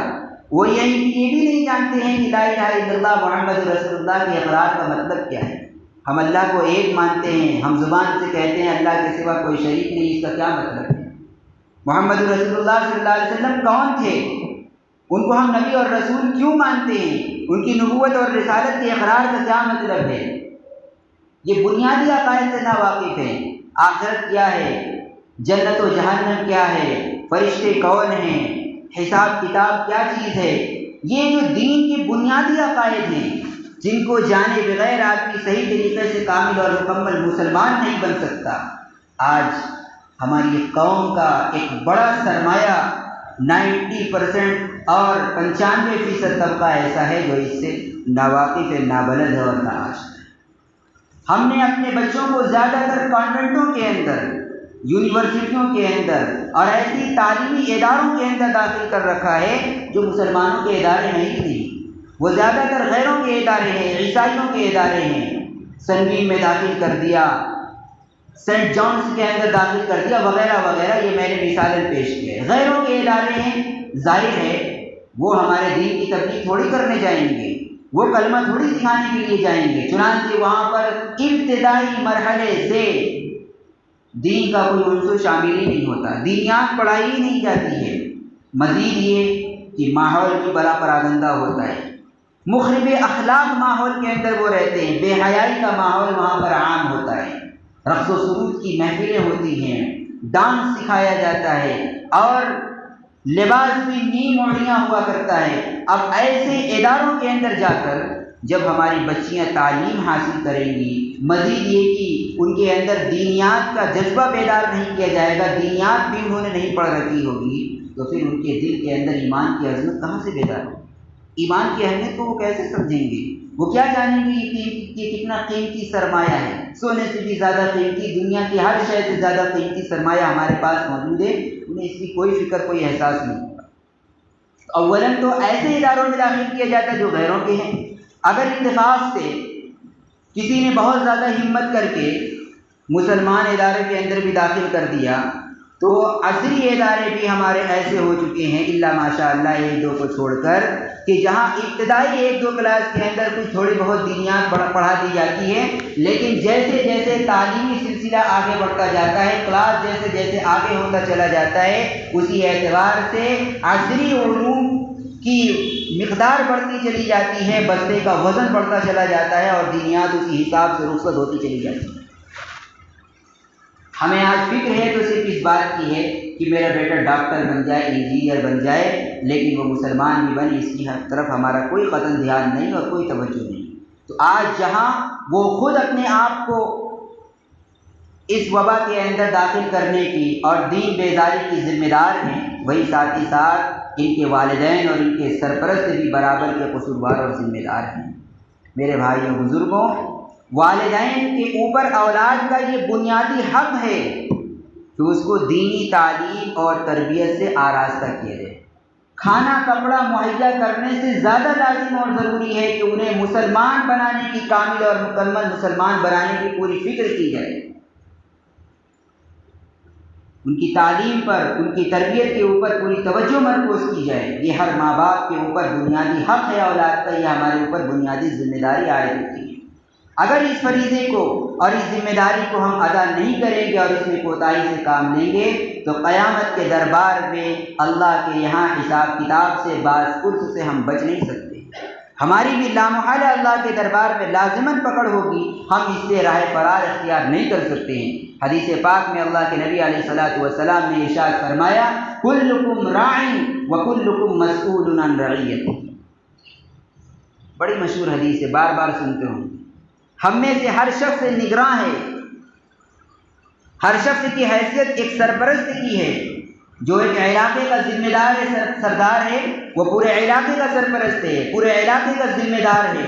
وہ یہ بھی نہیں جانتے ہیں کہ لا الہ الا اللہ محمد رسول اللہ کے اقرار کا مطلب کیا ہے۔ ہم اللہ کو ایک مانتے ہیں، ہم زبان سے کہتے ہیں اللہ کے سوا کوئی شریک نہیں، اس کا کیا مطلب ہے؟ محمد رسول اللہ صلی اللہ علیہ وسلم کون تھے؟ ان کو ہم نبی اور رسول کیوں مانتے ہیں؟ ان کی نبوت اور رسالت کے اقرار کا کیا مطلب ہے؟ یہ بنیادی عقائد سے ناواقف ہیں۔ آخرت کیا ہے، جنت و جہنم کیا ہے، فرشتے کون ہیں، حساب کتاب کیا چیز ہے، یہ جو دین کے بنیادی عقائد ہیں جن کو جانے بغیر آدمی صحیح طریقے سے کامل اور مکمل مسلمان نہیں بن سکتا۔ آج ہماری قوم کا ایک بڑا سرمایہ 90% اور 95% طبقہ ایسا ہے جو اس سے ناواقف ہے، نابلد ہے اور ناآشنا ہے۔ ہم نے اپنے بچوں کو زیادہ تر کانوینٹوں کے اندر، یونیورسٹیوں کے اندر اور ایسی تعلیمی اداروں کے اندر داخل کر رکھا ہے جو مسلمانوں کے ادارے نہیں، وہ زیادہ تر غیروں کے ادارے ہیں، عیسائیوں کے ادارے ہیں۔ سنوین میں داخل کر دیا، سینٹ جانس کے اندر داخل کر دیا، وغیرہ وغیرہ، یہ میں نے مثالیں پیش کی ہے۔ غیروں کے ادارے ہیں، ظاہر ہے وہ ہمارے دین کی تبلیغ تھوڑی کرنے جائیں گے، وہ کلمہ تھوڑی سکھانے کے لیے جائیں گے، چنانچہ وہاں پر ابتدائی مرحلے سے دین کا کوئی عنصر شامل ہی نہیں ہوتا، دینیات پڑھائی ہی نہیں جاتی ہے۔ مزید یہ کہ ماحول بھی بڑا پراگندہ ہوتا ہے، مخرب اخلاق ماحول کے اندر وہ رہتے ہیں، بے حیائی کا ماحول وہاں پر عام ہوتا ہے، رقص و سرود کی محفلیں ہوتی ہیں، ڈانس سکھایا جاتا ہے اور لباس بھی نیم اوڑھیاں ہوا کرتا ہے۔ اب ایسے اداروں کے اندر جا کر جب ہماری بچیاں تعلیم حاصل کریں گی، مزید یہ کہ ان کے اندر دینیات کا جذبہ بیدار نہیں کیا جائے گا، دینیات بھی انہوں نے نہیں پڑھ رکھی ہوگی، تو پھر ان کے دل کے اندر ایمان کی عظمت کہاں سے بیدار ہوگی؟ ایمان کی اہمیت کو وہ کیسے سمجھیں گے؟ وہ کیا جانیں گے یہ کتنا قیمتی سرمایہ ہے، سونے سے بھی زیادہ قیمتی، دنیا کی ہر شے سے زیادہ قیمتی سرمایہ ہمارے پاس موجود ہے، انہیں اس کی کوئی فکر، کوئی احساس نہیں ہوگا۔ اولاً تو ایسے اداروں میں داخل کیا جاتا ہے جو غیروں کے ہیں۔ اگر اتفاق سے کسی نے بہت زیادہ ہمت کر کے مسلمان ادارے کے اندر بھی داخل کر دیا، تو عصری ادارے بھی ہمارے ایسے ہو چکے ہیں الا ماشاء اللہ ایک دو کو چھوڑ کر، کہ جہاں ابتدائی ایک دو کلاس کے اندر کچھ تھوڑی بہت دینیات پڑھا دی جاتی ہے، لیکن جیسے جیسے تعلیمی سلسلہ آگے بڑھتا جاتا ہے، کلاس جیسے جیسے آگے ہوتا چلا جاتا ہے، اسی اعتبار سے عصری علوم کی مقدار بڑھتی چلی جاتی ہے، بستے کا وزن بڑھتا چلا جاتا ہے، اور دینیات اسی حساب سے رخصت ہوتی چلی جاتی ہے۔ ہمیں آج فکر ہے تو صرف اس بات کی ہے کہ میرا بیٹا ڈاکٹر بن جائے، انجینئر بن جائے، لیکن وہ مسلمان بھی بنے، اس کی طرف ہمارا کوئی قطعاً دھیان نہیں اور کوئی توجہ نہیں۔ تو آج جہاں وہ خود اپنے آپ کو اس وبا کے اندر داخل کرنے کی اور دین بیداری کی ذمہ دار ہیں، وہی ساتھ ہی ساتھ ان کے والدین اور ان کے سرپرست بھی برابر کے قصوروار اور ذمہ دار ہیں۔ میرے بھائیوں بزرگوں، والدین کے اوپر اولاد کا یہ بنیادی حق ہے کہ اس کو دینی تعلیم اور تربیت سے آراستہ کیا جائے۔ کھانا کپڑا مہیا کرنے سے زیادہ لازم اور ضروری ہے کہ انہیں مسلمان بنانے کی، کامل اور مکمل مسلمان بنانے کی پوری فکر کی جائے۔ ان کی تعلیم پر، ان کی تربیت کے اوپر پوری توجہ مرکوز کی جائے۔ یہ ہر ماں باپ کے اوپر بنیادی حق ہے اولاد کا، یہ ہمارے اوپر بنیادی ذمہ داری عائد ہوتی ہے۔ اگر اس فریضے کو اور اس ذمہ داری کو ہم ادا نہیں کریں گے اور اس میں کوتاہی سے کام لیں گے تو قیامت کے دربار میں اللہ کے یہاں حساب کتاب سے، باز پرس سے ہم بچ نہیں سکتے۔ ہماری بھی لامحالہ اللہ کے دربار میں لازماً پکڑ ہوگی، ہم اس سے راہ فرار اختیار نہیں کر سکتے ہیں۔ حدیث پاک میں اللہ کے نبی علیہ الصلوۃ والسلام نے ارشاد فرمایا، کلکم راع وکلکم مسئول عن رعیتہ۔ بڑی مشہور حدیث ہے، بار بار سنتے ہوں۔ ہم میں سے ہر شخص نگراں ہے، ہر شخص کی حیثیت ایک سرپرست کی ہے۔ جو ایک علاقے کا ذمہ دار ہے، سردار ہے، وہ پورے علاقے کا سرپرست ہے، پورے علاقے کا ذمہ دار ہے۔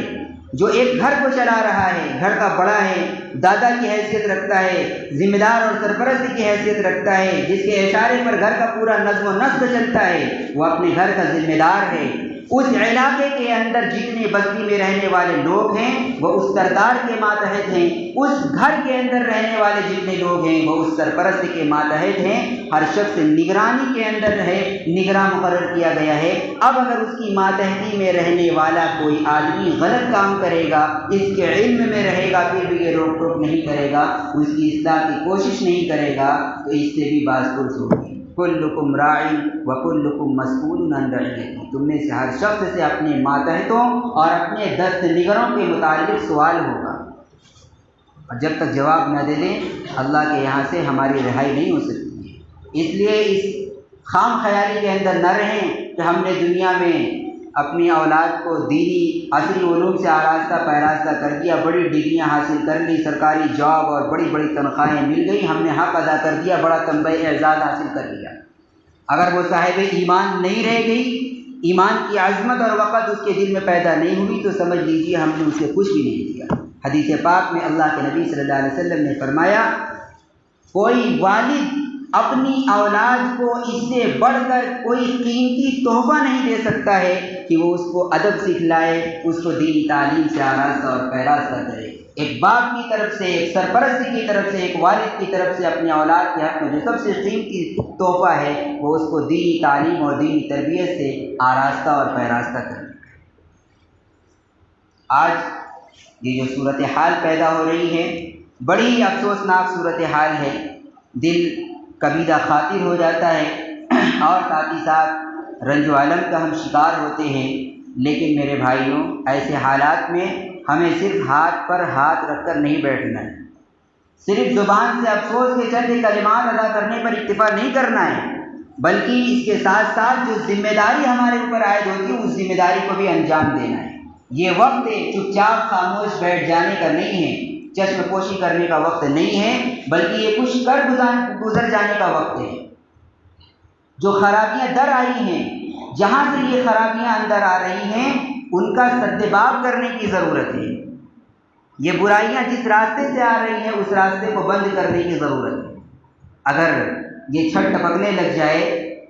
جو ایک گھر کو چلا رہا ہے، گھر کا بڑا ہے، دادا کی حیثیت رکھتا ہے، ذمہ دار اور سرپرست کی حیثیت رکھتا ہے، جس کے اشارے پر گھر کا پورا نظم و نسق چلتا ہے، وہ اپنے گھر کا ذمہ دار ہے۔ اس علاقے کے اندر جتنے بستی میں رہنے والے لوگ ہیں وہ اس سردار کے ماتحت ہیں، اس گھر کے اندر رہنے والے جتنے لوگ ہیں وہ اس سرپرست کے ماتحت ہیں۔ ہر شخص نگرانی کے اندر ہے، نگراں مقرر کیا گیا ہے۔ اب اگر اس کی ماتحتی میں رہنے والا کوئی آدمی غلط کام کرے گا، اس کے علم میں رہے گا پھر بھی یہ روک ٹوک نہیں کرے گا، اس کی اصلاح کی کوشش نہیں کرے گا، تو اس سے بھی باز پرس ہوگی۔ کلکم راع وکلکم مسئول عن رعیتہ۔ تم میں سے ہر شخص سے اپنے ماتحتوں اور اپنے دست نگروں کے متعلق سوال ہوگا، اور جب تک جواب نہ دے دیں اللہ کے یہاں سے ہماری رہائی نہیں ہو سکتی ہے۔ اس لیے اس خام خیالی کے اندر نہ رہیں کہ ہم نے دنیا میں اپنی اولاد کو دینی عصری علوم سے آراستہ پیراستہ کر دیا، بڑی ڈگریاں حاصل کر لی، سرکاری جاب اور بڑی بڑی تنخواہیں مل گئی، ہم نے حق ادا کر دیا، بڑا تمغہ اعزاز حاصل کر لیا۔ اگر وہ صاحب ایمان نہیں رہ گئی، ایمان کی عظمت اور وقت اس کے دل میں پیدا نہیں ہوئی، تو سمجھ لیجیے ہم نے اسے کچھ بھی نہیں دیا۔ حدیث پاک میں اللہ کے نبی صلی اللہ علیہ وسلم نے فرمایا، کوئی والد اپنی اولاد کو اس سے بڑھ کر کوئی قیمتی تحفہ نہیں دے سکتا ہے کہ وہ اس کو ادب سکھلائے، اس کو دینی تعلیم سے آراستہ اور پیراستہ کرے۔ ایک باپ کی طرف سے، ایک سرپرست کی طرف سے، ایک والد کی طرف سے اپنی اولاد کے حق میں جو سب سے قیمتی تحفہ ہے وہ اس کو دینی تعلیم اور دینی تربیت سے آراستہ اور پیراستہ کرے۔ آج یہ جو صورتحال پیدا ہو رہی ہے بڑی افسوسناک صورتحال ہے، دل کبیدہ خاطر ہو جاتا ہے اور ساتھ ہی ساتھ رنج و الم کا ہم شکار ہوتے ہیں۔ لیکن میرے بھائیوں، ایسے حالات میں ہمیں صرف ہاتھ پر ہاتھ رکھ کر نہیں بیٹھنا ہے، صرف زبان سے افسوس کے چند کلمات ادا کرنے پر اکتفا نہیں کرنا ہے، بلکہ اس کے ساتھ ساتھ جو ذمہ داری ہمارے اوپر عائد ہوتی ہے اس ذمہ داری کو بھی انجام دینا ہے۔ یہ وقت چپ چاپ خاموش بیٹھ جانے کا نہیں ہے، چشم پوشی کرنے کا وقت نہیں ہے، بلکہ یہ کچھ کر گزر جانے کا وقت ہے۔ جو خرابیاں در آئی ہیں، جہاں سے یہ خرابیاں اندر آ رہی ہیں، ان کا سدباب کرنے کی ضرورت ہے۔ یہ برائیاں جس راستے سے آ رہی ہیں اس راستے کو بند کرنے کی ضرورت ہے۔ اگر یہ چھت ٹپکنے لگ جائے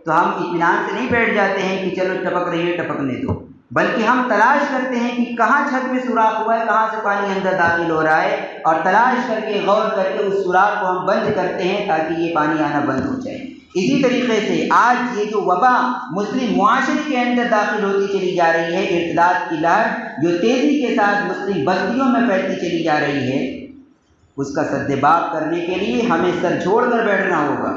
تو ہم اطمینان سے نہیں بیٹھ جاتے ہیں کہ چلو ٹپک رہی ہے ٹپکنے دو، بلکہ ہم تلاش کرتے ہیں کہ کہاں چھت میں سوراخ ہوا ہے، کہاں سے پانی اندر داخل ہو رہا ہے، اور تلاش کر کے غور کر کے اس سوراخ کو ہم بند کرتے ہیں تاکہ یہ پانی آنا بند ہو جائے۔ اسی طریقے سے آج یہ جو وبا مسلم معاشرے کے اندر داخل ہوتی چلی جا رہی ہے، ارتداد کی لہر جو تیزی کے ساتھ مسلم بستیوں میں پھیلتی چلی جا رہی ہے، اس کا سدباب کرنے کے لیے ہمیں سر چھوڑ کر بیٹھنا ہوگا،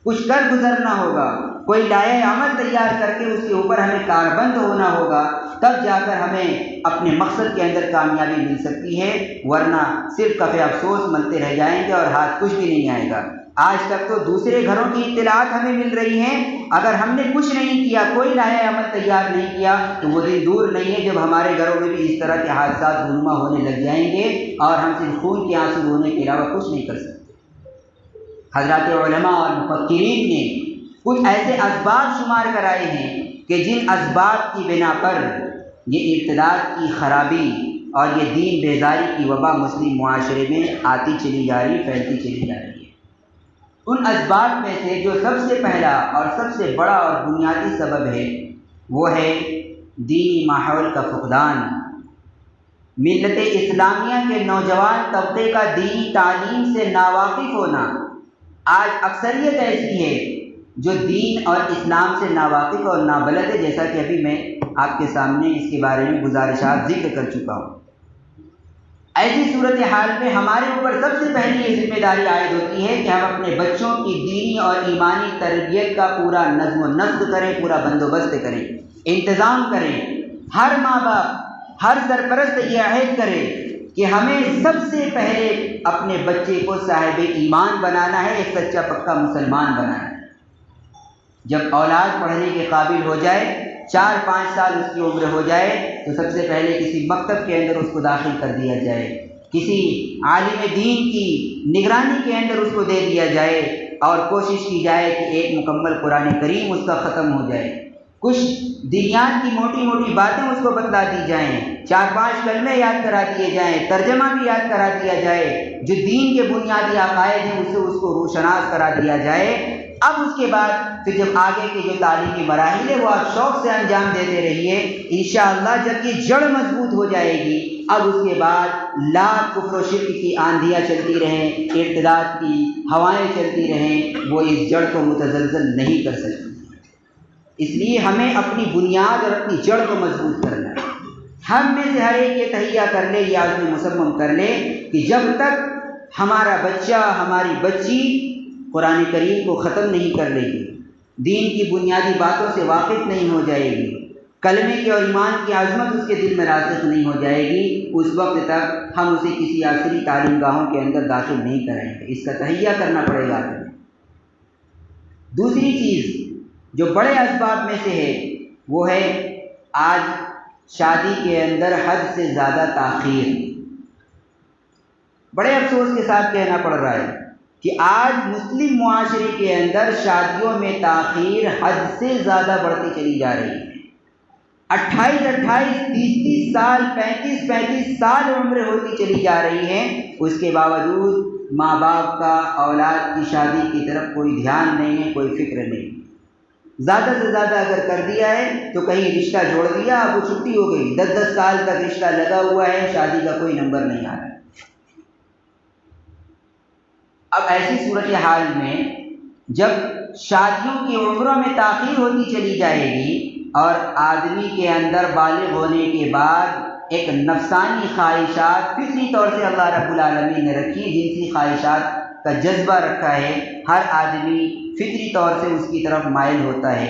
کچھ کر گزرنا ہوگا، کوئی لائحہ عمل تیار کر کے اس کے اوپر ہمیں کاربند ہونا ہوگا، تب جا کر ہمیں اپنے مقصد کے اندر کامیابی مل سکتی ہے، ورنہ صرف کفِ افسوس ملتے رہ جائیں گے اور ہاتھ کچھ بھی نہیں آئے گا۔ آج تک تو دوسرے گھروں کی اطلاعات ہمیں مل رہی ہیں، اگر ہم نے کچھ نہیں کیا، کوئی لائحہ عمل تیار نہیں کیا، تو وہ دن دور نہیں ہے جب ہمارے گھروں میں بھی اس طرح کے حادثات رونما ہونے لگ جائیں گے اور ہم صرف خون کے آنسو رونے کے علاوہ کچھ نہیں کر سکتے۔ حضرات علماء اور مفکرین نے کچھ ایسے اسباب شمار کرائے ہیں کہ جن اسباب کی بنا پر یہ ارتداد کی خرابی اور یہ دین بیزاری کی وبا مسلم معاشرے میں آتی چلی جا رہی، پھیلتی چلی جا رہی ہے۔ ان اسباب میں سے جو سب سے پہلا اور سب سے بڑا اور بنیادی سبب ہے وہ ہے دینی ماحول کا فقدان۔ ملت اسلامیہ کے نوجوان طبقے کا دینی تعلیم سے ناواقف ہونا۔ آج اکثریت ایسی ہے جو دین اور اسلام سے ناواقف اور نابلد ہے، جیسا کہ ابھی میں آپ کے سامنے اس کے بارے میں گزارشات ذکر کر چکا ہوں۔ ایسی صورتحال میں ہمارے اوپر سب سے پہلی یہ ذمہ داری عائد ہوتی ہے کہ ہم اپنے بچوں کی دینی اور ایمانی تربیت کا پورا نظم و نسق کریں، پورا بندوبست کریں، انتظام کریں۔ ہر ماں باپ، ہر سرپرست یہ عہد کرے کہ ہمیں سب سے پہلے اپنے بچے کو صاحب ایمان بنانا ہے، ایک سچا پکا مسلمان بنانا ہے۔ جب اولاد پڑھنے کے قابل ہو جائے، 4-5 سال اس کی عمر ہو جائے، تو سب سے پہلے کسی مکتب کے اندر اس کو داخل کر دیا جائے، کسی عالم دین کی نگرانی کے اندر اس کو دے دیا جائے، اور کوشش کی جائے کہ ایک مکمل قرآن کریم اس کا ختم ہو جائے، کچھ دینیات کی موٹی موٹی باتیں اس کو بتلا دی جائیں، 4-5 کلمے یاد کرا دیے جائیں، ترجمہ بھی یاد کرا دیا جائے، جو دین کے بنیادی عقائد ہیں اسے اس کو روشناس کرا دیا جائے۔ اب اس کے بعد پھر جب آگے کے جو تعلیمی مراحل ہے وہ آپ شوق سے انجام دیتے رہیے، انشاءاللہ جب یہ جڑ مضبوط ہو جائے گی، اب اس کے بعد لاکھ کفر و شرک کی آندھیاں چلتی رہیں، ارتداد کی ہوائیں چلتی رہیں، وہ اس جڑ کو متزلزل نہیں کر سکتی۔ اس لیے ہمیں اپنی بنیاد اور اپنی جڑ کو مضبوط کرنا ہے۔ ہم میں سے ہر ایک یہ تہیہ کر لے، یہ عزم مصمم کر لے کہ جب تک ہمارا بچہ، ہماری بچی قرآن کریم کو ختم نہیں کر لے گی، دین کی بنیادی باتوں سے واقف نہیں ہو جائے گی، کلمے کی اور ایمان کی عظمت اس کے دل میں راسخ نہیں ہو جائے گی، اس وقت تک ہم اسے کسی عصری تعلیم گاہوں کے اندر داخل نہیں کریں گے۔ اس کا تہیہ کرنا پڑے گا۔ دوسری چیز جو بڑے اسباب میں سے ہے وہ ہے آج شادی کے اندر حد سے زیادہ تاخیر۔ بڑے افسوس کے ساتھ کہنا پڑ رہا ہے کہ آج مسلم معاشرے کے اندر شادیوں میں تاخیر حد سے زیادہ بڑھتی چلی جا رہی ہے۔ 28-28، 30-30 سال، 35-35 سال عمر ہوتی چلی جا رہی ہے، اس کے باوجود ماں باپ کا اولاد کی شادی کی طرف کوئی دھیان نہیں ہے، کوئی فکر نہیں۔ زیادہ سے زیادہ اگر کر دیا ہے تو کہیں رشتہ جوڑ دیا، اب وہ چھٹی ہو گئی، 10-10 سال تک رشتہ لگا ہوا ہے، شادی کا کوئی نمبر نہیں آ رہا۔ اب ایسی صورتحال میں جب شادیوں کی عمروں میں تاخیر ہوتی چلی جائے گی اور آدمی کے اندر بالغ ہونے کے بعد ایک نفسانی خواہشات فطری طور سے اللہ رب العالمین نے رکھی، جنسی خواہشات کا جذبہ رکھا ہے، ہر آدمی فطری طور سے اس کی طرف مائل ہوتا ہے۔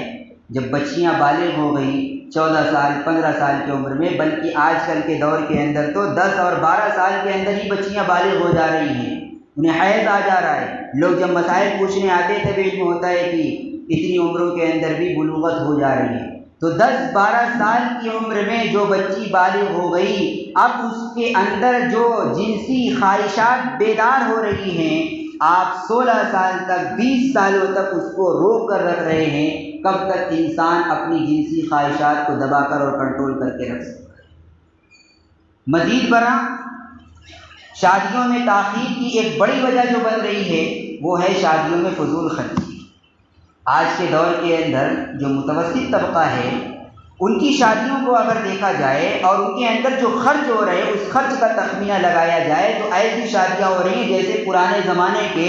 جب بچیاں بالغ ہو گئیں 14 سال 15 سال کی عمر میں، بلکہ آج کل کے دور کے اندر تو 10 اور 12 سال کے اندر ہی بچیاں بالغ ہو جا رہی ہیں، انہیں حیض آ جا رہا ہے۔ لوگ جب مسائل پوچھنے آتے تھے علم ہوتا ہے کہ اتنی عمروں کے اندر بھی بلوغت ہو جا رہی ہے۔ تو 10-12 سال کی عمر میں جو بچی بالغ ہو گئی، اب اس کے اندر جو جنسی خواہشات بیدار ہو رہی ہیں، آپ 16 سال تک 20 سالوں تک اس کو روک کر رکھ رہے ہیں۔ کب تک انسان اپنی جنسی خواہشات کو دبا کر اور کنٹرول کر کے رکھ سکتا ہے؟ مزید برآں شادیوں میں تاخیر کی ایک بڑی وجہ جو بن رہی ہے وہ ہے شادیوں میں فضول خرچی۔ آج کے دور کے اندر جو متوسط طبقہ ہے ان کی شادیوں کو اگر دیکھا جائے اور ان کے اندر جو خرچ ہو رہے اس خرچ کا تخمینہ لگایا جائے تو ایسی شادیاں ہو رہی ہیں جیسے پرانے زمانے کے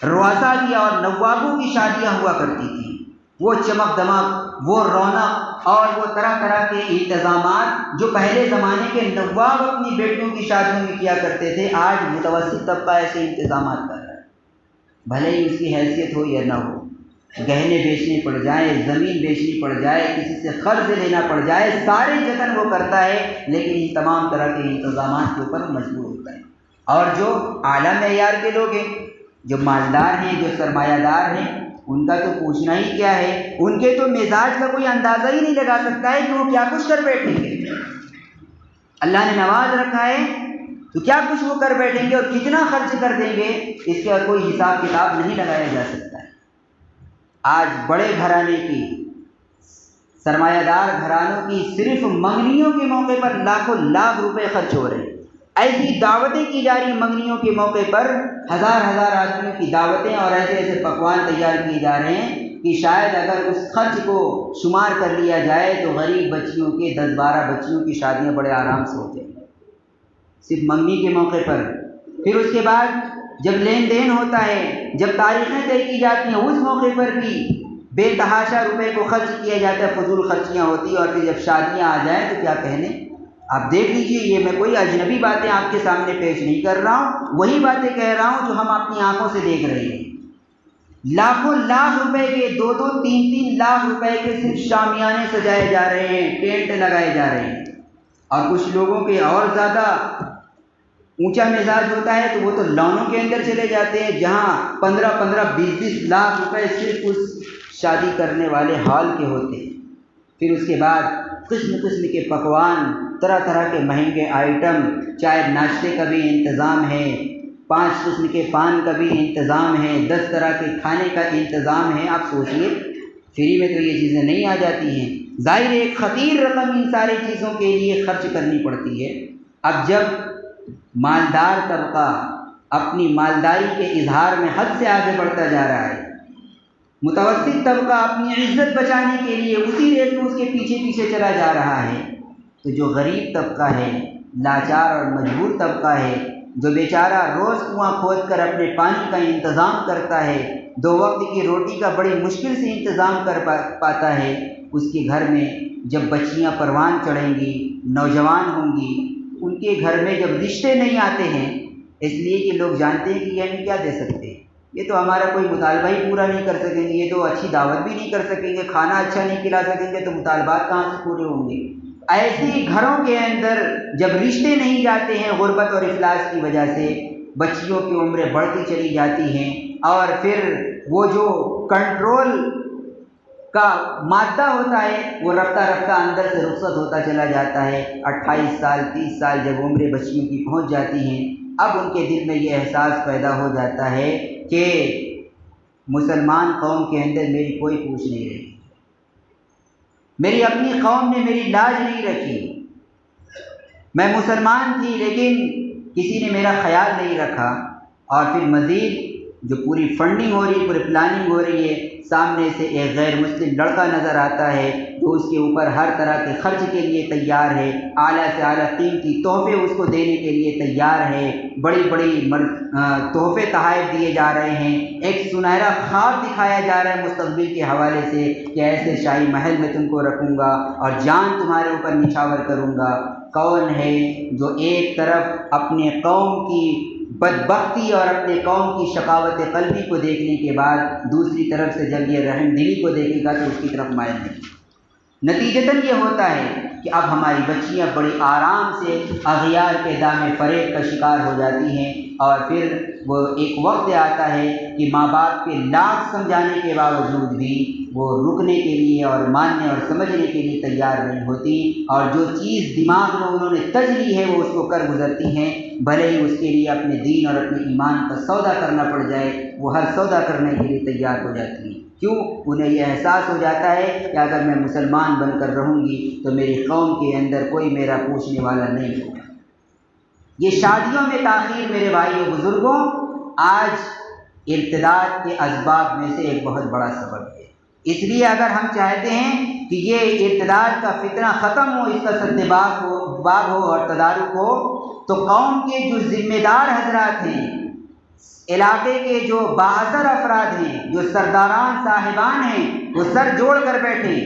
رؤسا کی اور نوابوں کی شادیاں ہوا کرتی تھیں۔ وہ چمک دمک، وہ رونق اور وہ طرح طرح کے انتظامات جو پہلے زمانے کے نواب اپنی بیٹیوں کی شادیوں میں کیا کرتے تھے، آج متوسط طبقہ ایسے انتظامات کر رہا ہے۔ بھلے ہی اس کی حیثیت ہو یا نہ ہو، گہنے بیچنے پڑ جائیں، زمین بیچنی پڑ جائے، کسی سے قرض لینا پڑ جائے، سارے جتن وہ کرتا ہے، لیکن ان تمام طرح کے انتظامات کے اوپر مجبور ہوتا ہے۔ اور جو اعلیٰ معیار کے لوگ ہیں، جو مالدار ہیں، جو سرمایہ دار ہیں، ان کا تو پوچھنا ہی کیا ہے، ان کے تو مزاج کا کوئی اندازہ ہی نہیں لگا سکتا ہے کہ وہ کیا کچھ کر بیٹھیں گے۔ اللہ نے نواز رکھا ہے تو کیا کچھ وہ کر بیٹھیں گے اور کتنا خرچ کر دیں گے، اس کا کوئی حساب کتاب نہیں لگایا جا سکتا ہے۔ آج بڑے گھرانے کی، سرمایہ دار گھرانوں کی صرف منگنیوں کے موقع پر لاکھوں لاکھ روپے خرچ ہو رہے ہیں۔ ایسی دعوتیں کی جا رہی منگنیوں کے موقع پر، ہزار ہزار آدمیوں کی دعوتیں اور ایسے ایسے پکوان تیار کیے جا رہے ہیں کہ شاید اگر اس خرچ کو شمار کر لیا جائے تو غریب بچیوں کے 10-12 بچیوں کی شادیاں بڑے آرام سے ہو جائیں، صرف منگنی کے موقع پر۔ پھر اس کے بعد جب لین دین ہوتا ہے، جب تاریخیں طے کی جاتی ہیں، اس موقع پر بھی بے تحاشا روپے کو خرچ کیا جاتا ہے، فضول خرچیاں ہوتی ہیں۔ اور پھر جب شادیاں آ جائیں تو کیا کہنے، آپ دیکھ لیجئے، یہ میں کوئی اجنبی باتیں آپ کے سامنے پیش نہیں کر رہا ہوں، وہی باتیں کہہ رہا ہوں جو ہم اپنی آنکھوں سے دیکھ رہے ہیں۔ لاکھوں لاکھ روپے کے، 2-3 لاکھ روپے کے صرف شامیانے سجائے جا رہے ہیں، ٹینٹ لگائے جا رہے ہیں۔ اور کچھ لوگوں کے اور زیادہ اونچا مزاج ہوتا ہے تو وہ تو لونوں کے اندر چلے جاتے ہیں، جہاں 15-20 لاکھ روپے صرف اس شادی کرنے والے ہال کے ہوتے ہیں۔ پھر اس کے بعد قسم قسم کے پکوان، طرح طرح کے مہنگے آئٹم، چائے ناشتے کا بھی انتظام ہے، 5 قسم کے پان کا بھی انتظام ہے، 10 طرح کے کھانے کا انتظام ہے۔ آپ سوچئے فری میں تو یہ چیزیں نہیں آ جاتی ہیں، ظاہر ایک خطیر رقم ان ساری چیزوں کے لیے خرچ کرنی پڑتی ہے۔ اب جب مالدار طبقہ اپنی مالداری کے اظہار میں حد سے آگے بڑھتا جا رہا ہے، متوسط طبقہ اپنی عزت بچانے کے لیے اسی ریت میں اس کے پیچھے پیچھے چلا جا رہا ہے، تو جو غریب طبقہ ہے، لاچار اور مجبور طبقہ ہے، جو بیچارہ روز کنواں کھود کر اپنے پانی کا انتظام کرتا ہے، 2 وقت کی روٹی کا بڑی مشکل سے انتظام کر پاتا ہے، اس کے گھر میں جب بچیاں پروان چڑھیں گی، نوجوان ہوں گی، ان کے گھر میں جب رشتے نہیں آتے ہیں، اس لیے کہ لوگ جانتے ہیں کہ یہ ہمیں کیا دے سکتے ہیں، یہ تو ہمارا کوئی مطالبہ ہی پورا نہیں کر سکیں گے، یہ تو اچھی دعوت بھی نہیں کر سکیں گے، کھانا اچھا نہیں کھلا سکیں گے، تو مطالبات کہاں سے پورے ہوں گے۔ ایسے گھروں کے اندر جب رشتے نہیں جاتے ہیں غربت اور افلاس کی وجہ سے، بچیوں کی عمریں بڑھتی چلی جاتی ہیں، اور پھر وہ جو کنٹرول کا مادہ ہوتا ہے وہ رفتہ رفتہ اندر سے رخصت ہوتا چلا جاتا ہے۔ 28 سال 30 سال جب عمریں بچیوں کی پہنچ جاتی ہیں، اب ان کے دل میں یہ احساس پیدا ہو جاتا ہے کہ مسلمان قوم کے اندر میری کوئی پوچھ نہیں رہی، میری اپنی قوم نے میری لاج نہیں رکھی، میں مسلمان تھی لیکن کسی نے میرا خیال نہیں رکھا۔ اور پھر مزید جو پوری فنڈنگ ہو رہی ہے، پوری پلاننگ ہو رہی ہے، سامنے سے ایک غیر مسلم لڑکا نظر آتا ہے تو اس کے اوپر ہر طرح کے خرچ کے لیے تیار ہے، اعلیٰ سے اعلیٰ قیمتی تحفے اس کو دینے کے لیے تیار ہے، بڑی بڑی تحفے تحائف دیے جا رہے ہیں، ایک سنہرا خواب دکھایا جا رہا ہے مستقبل کے حوالے سے کہ ایسے شاہی محل میں تم کو رکھوں گا اور جان تمہارے اوپر نچھاور کروں گا۔ کون ہے جو ایک طرف اپنے قوم کی بدبختی اور اپنے قوم کی شقاوت قلبی کو دیکھنے کے بعد دوسری طرف سے جب یہ رحم دلی کو دیکھے گا تو اس کی طرف مائل نہیں؟ نتیجتاً یہ ہوتا ہے کہ اب ہماری بچیاں بڑی آرام سے اغیار کے دام فریب کا شکار ہو جاتی ہیں، اور پھر وہ ایک وقت آتا ہے کہ ماں باپ کے لاکھ سمجھانے کے باوجود بھی وہ رکنے کے لیے اور ماننے اور سمجھنے کے لیے تیار نہیں ہوتی، اور جو چیز دماغ میں انہوں نے تج لی ہے وہ اس کو کر گزرتی ہیں، بھلے ہی اس کے لیے اپنے دین اور اپنے ایمان کا سودا کرنا پڑ جائے، وہ ہر سودا کرنے کے لیے تیار ہو جاتی ہیں۔ کیوں؟ انہیں یہ احساس ہو جاتا ہے کہ اگر میں مسلمان بن کر رہوں گی تو میری قوم کے اندر کوئی میرا پوچھنے والا نہیں ہوگا۔ یہ شادیوں میں تاخیر میرے بھائیوں بزرگوں آج ارتداد کے اسباب میں سے ایک بہت بڑا سبب ہے۔ اس لیے اگر ہم چاہتے ہیں کہ یہ ارتداد کا فتنہ ختم ہو، اس کا سدباب ہو اور تدارک ہو، تو قوم کے جو ذمہ دار حضرات ہیں، علاقے کے جو بااثر افراد ہیں، جو سرداران صاحبان ہیں، وہ سر جوڑ کر بیٹھیں،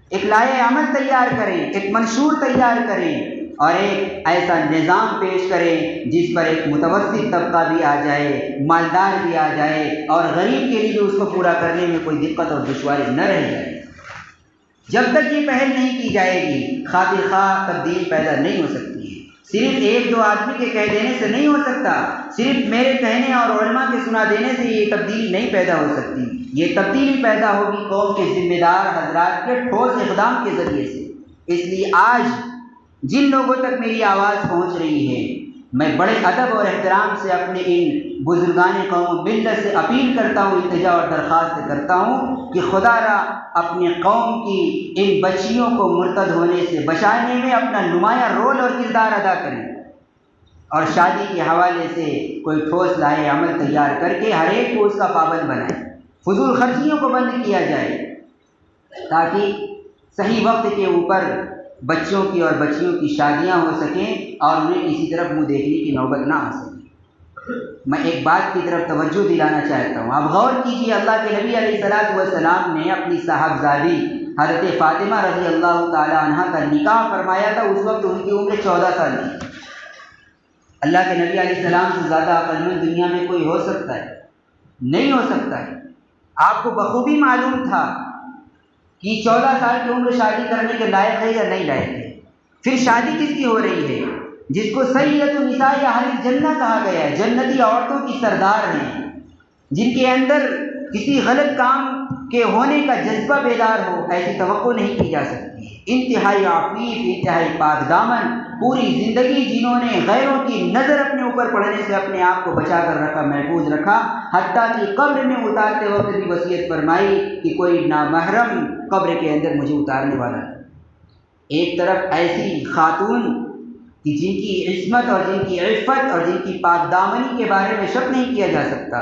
ایک لائحہ عمل تیار کریں، ایک منشور تیار کریں اور ایک ایسا نظام پیش کریں جس پر ایک متوسط طبقہ بھی آ جائے، مالدار بھی آ جائے اور غریب کے لیے اس کو پورا کرنے میں کوئی دقت اور دشواری نہ رہ جائے۔ جب تک یہ پہل نہیں کی جائے گی، خاطر خواہ تبدیلی پیدا نہیں ہو سکتی ہے۔ صرف ایک دو آدمی کے کہہ دینے سے نہیں ہو سکتا، صرف میرے کہنے اور علماء کے سنا دینے سے یہ تبدیلی نہیں پیدا ہو سکتی۔ یہ تبدیلی پیدا ہوگی قوم کے ذمہ دار حضرات کے ٹھوس اقدام کے ذریعے سے۔ اس لیے آج جن لوگوں تک میری آواز پہنچ رہی ہے، میں بڑے ادب اور احترام سے اپنے ان بزرگان قوم ملت سے اپیل کرتا ہوں، التجا اور درخواست کرتا ہوں کہ خدا را اپنے قوم کی ان بچیوں کو مرتد ہونے سے بچانے میں اپنا نمایاں رول اور کردار ادا کریں، اور شادی کے حوالے سے کوئی ٹھوس لائحہ عمل تیار کر کے ہر ایک کو اس کا پابند بنائیں، فضول خرچیوں کو بند کیا جائے تاکہ صحیح وقت کے اوپر بچوں کی اور بچیوں کی شادیاں ہو سکیں اور انہیں کسی طرف منہ دیکھنے کی نوبت نہ آ سکے۔ میں ایک بات کی طرف توجہ دلانا چاہتا ہوں، آپ غور کیجیے، اللہ کے نبی علیہ السلام نے اپنی صاحبزادی حضرت فاطمہ رضی اللہ تعالی عنہ کا نکاح فرمایا تھا، اس وقت ان کی عمر 14 سال تھی۔ اللہ کے نبی علیہ السلام سے زیادہ عقل مند دنیا میں کوئی ہو سکتا ہے؟ نہیں ہو سکتا ہے۔ آپ کو بخوبی معلوم تھا کہ 14 سال کی عمر شادی کرنے کے لائق ہے یا نہیں لائق ہے۔ پھر شادی کس کی ہو رہی ہے؟ جس کو سیدۃ النساء یا اہل الجنہ کہا گیا ہے، جنتی عورتوں کی سردار ہیں، جن کے اندر کسی غلط کام کے ہونے کا جذبہ بیدار ہو، ایسی توقع نہیں کی جا سکتی ہے۔ انتہائی عفیف، انتہائی پاک دامن، پوری زندگی جنہوں نے غیروں کی نظر اپنے اوپر پڑنے سے اپنے آپ کو بچا کر رکھا، محفوظ رکھا، حتیٰ کہ قبر میں اتارتے وقت بھی وصیت فرمائی کہ کوئی نامحرم قبر کے اندر مجھے اتارنے والا ہے۔ ایک طرف ایسی خاتون کہ جن کی عصمت اور جن کی عفت اور جن کی پاک دامنی کے بارے میں شک نہیں کیا جا سکتا،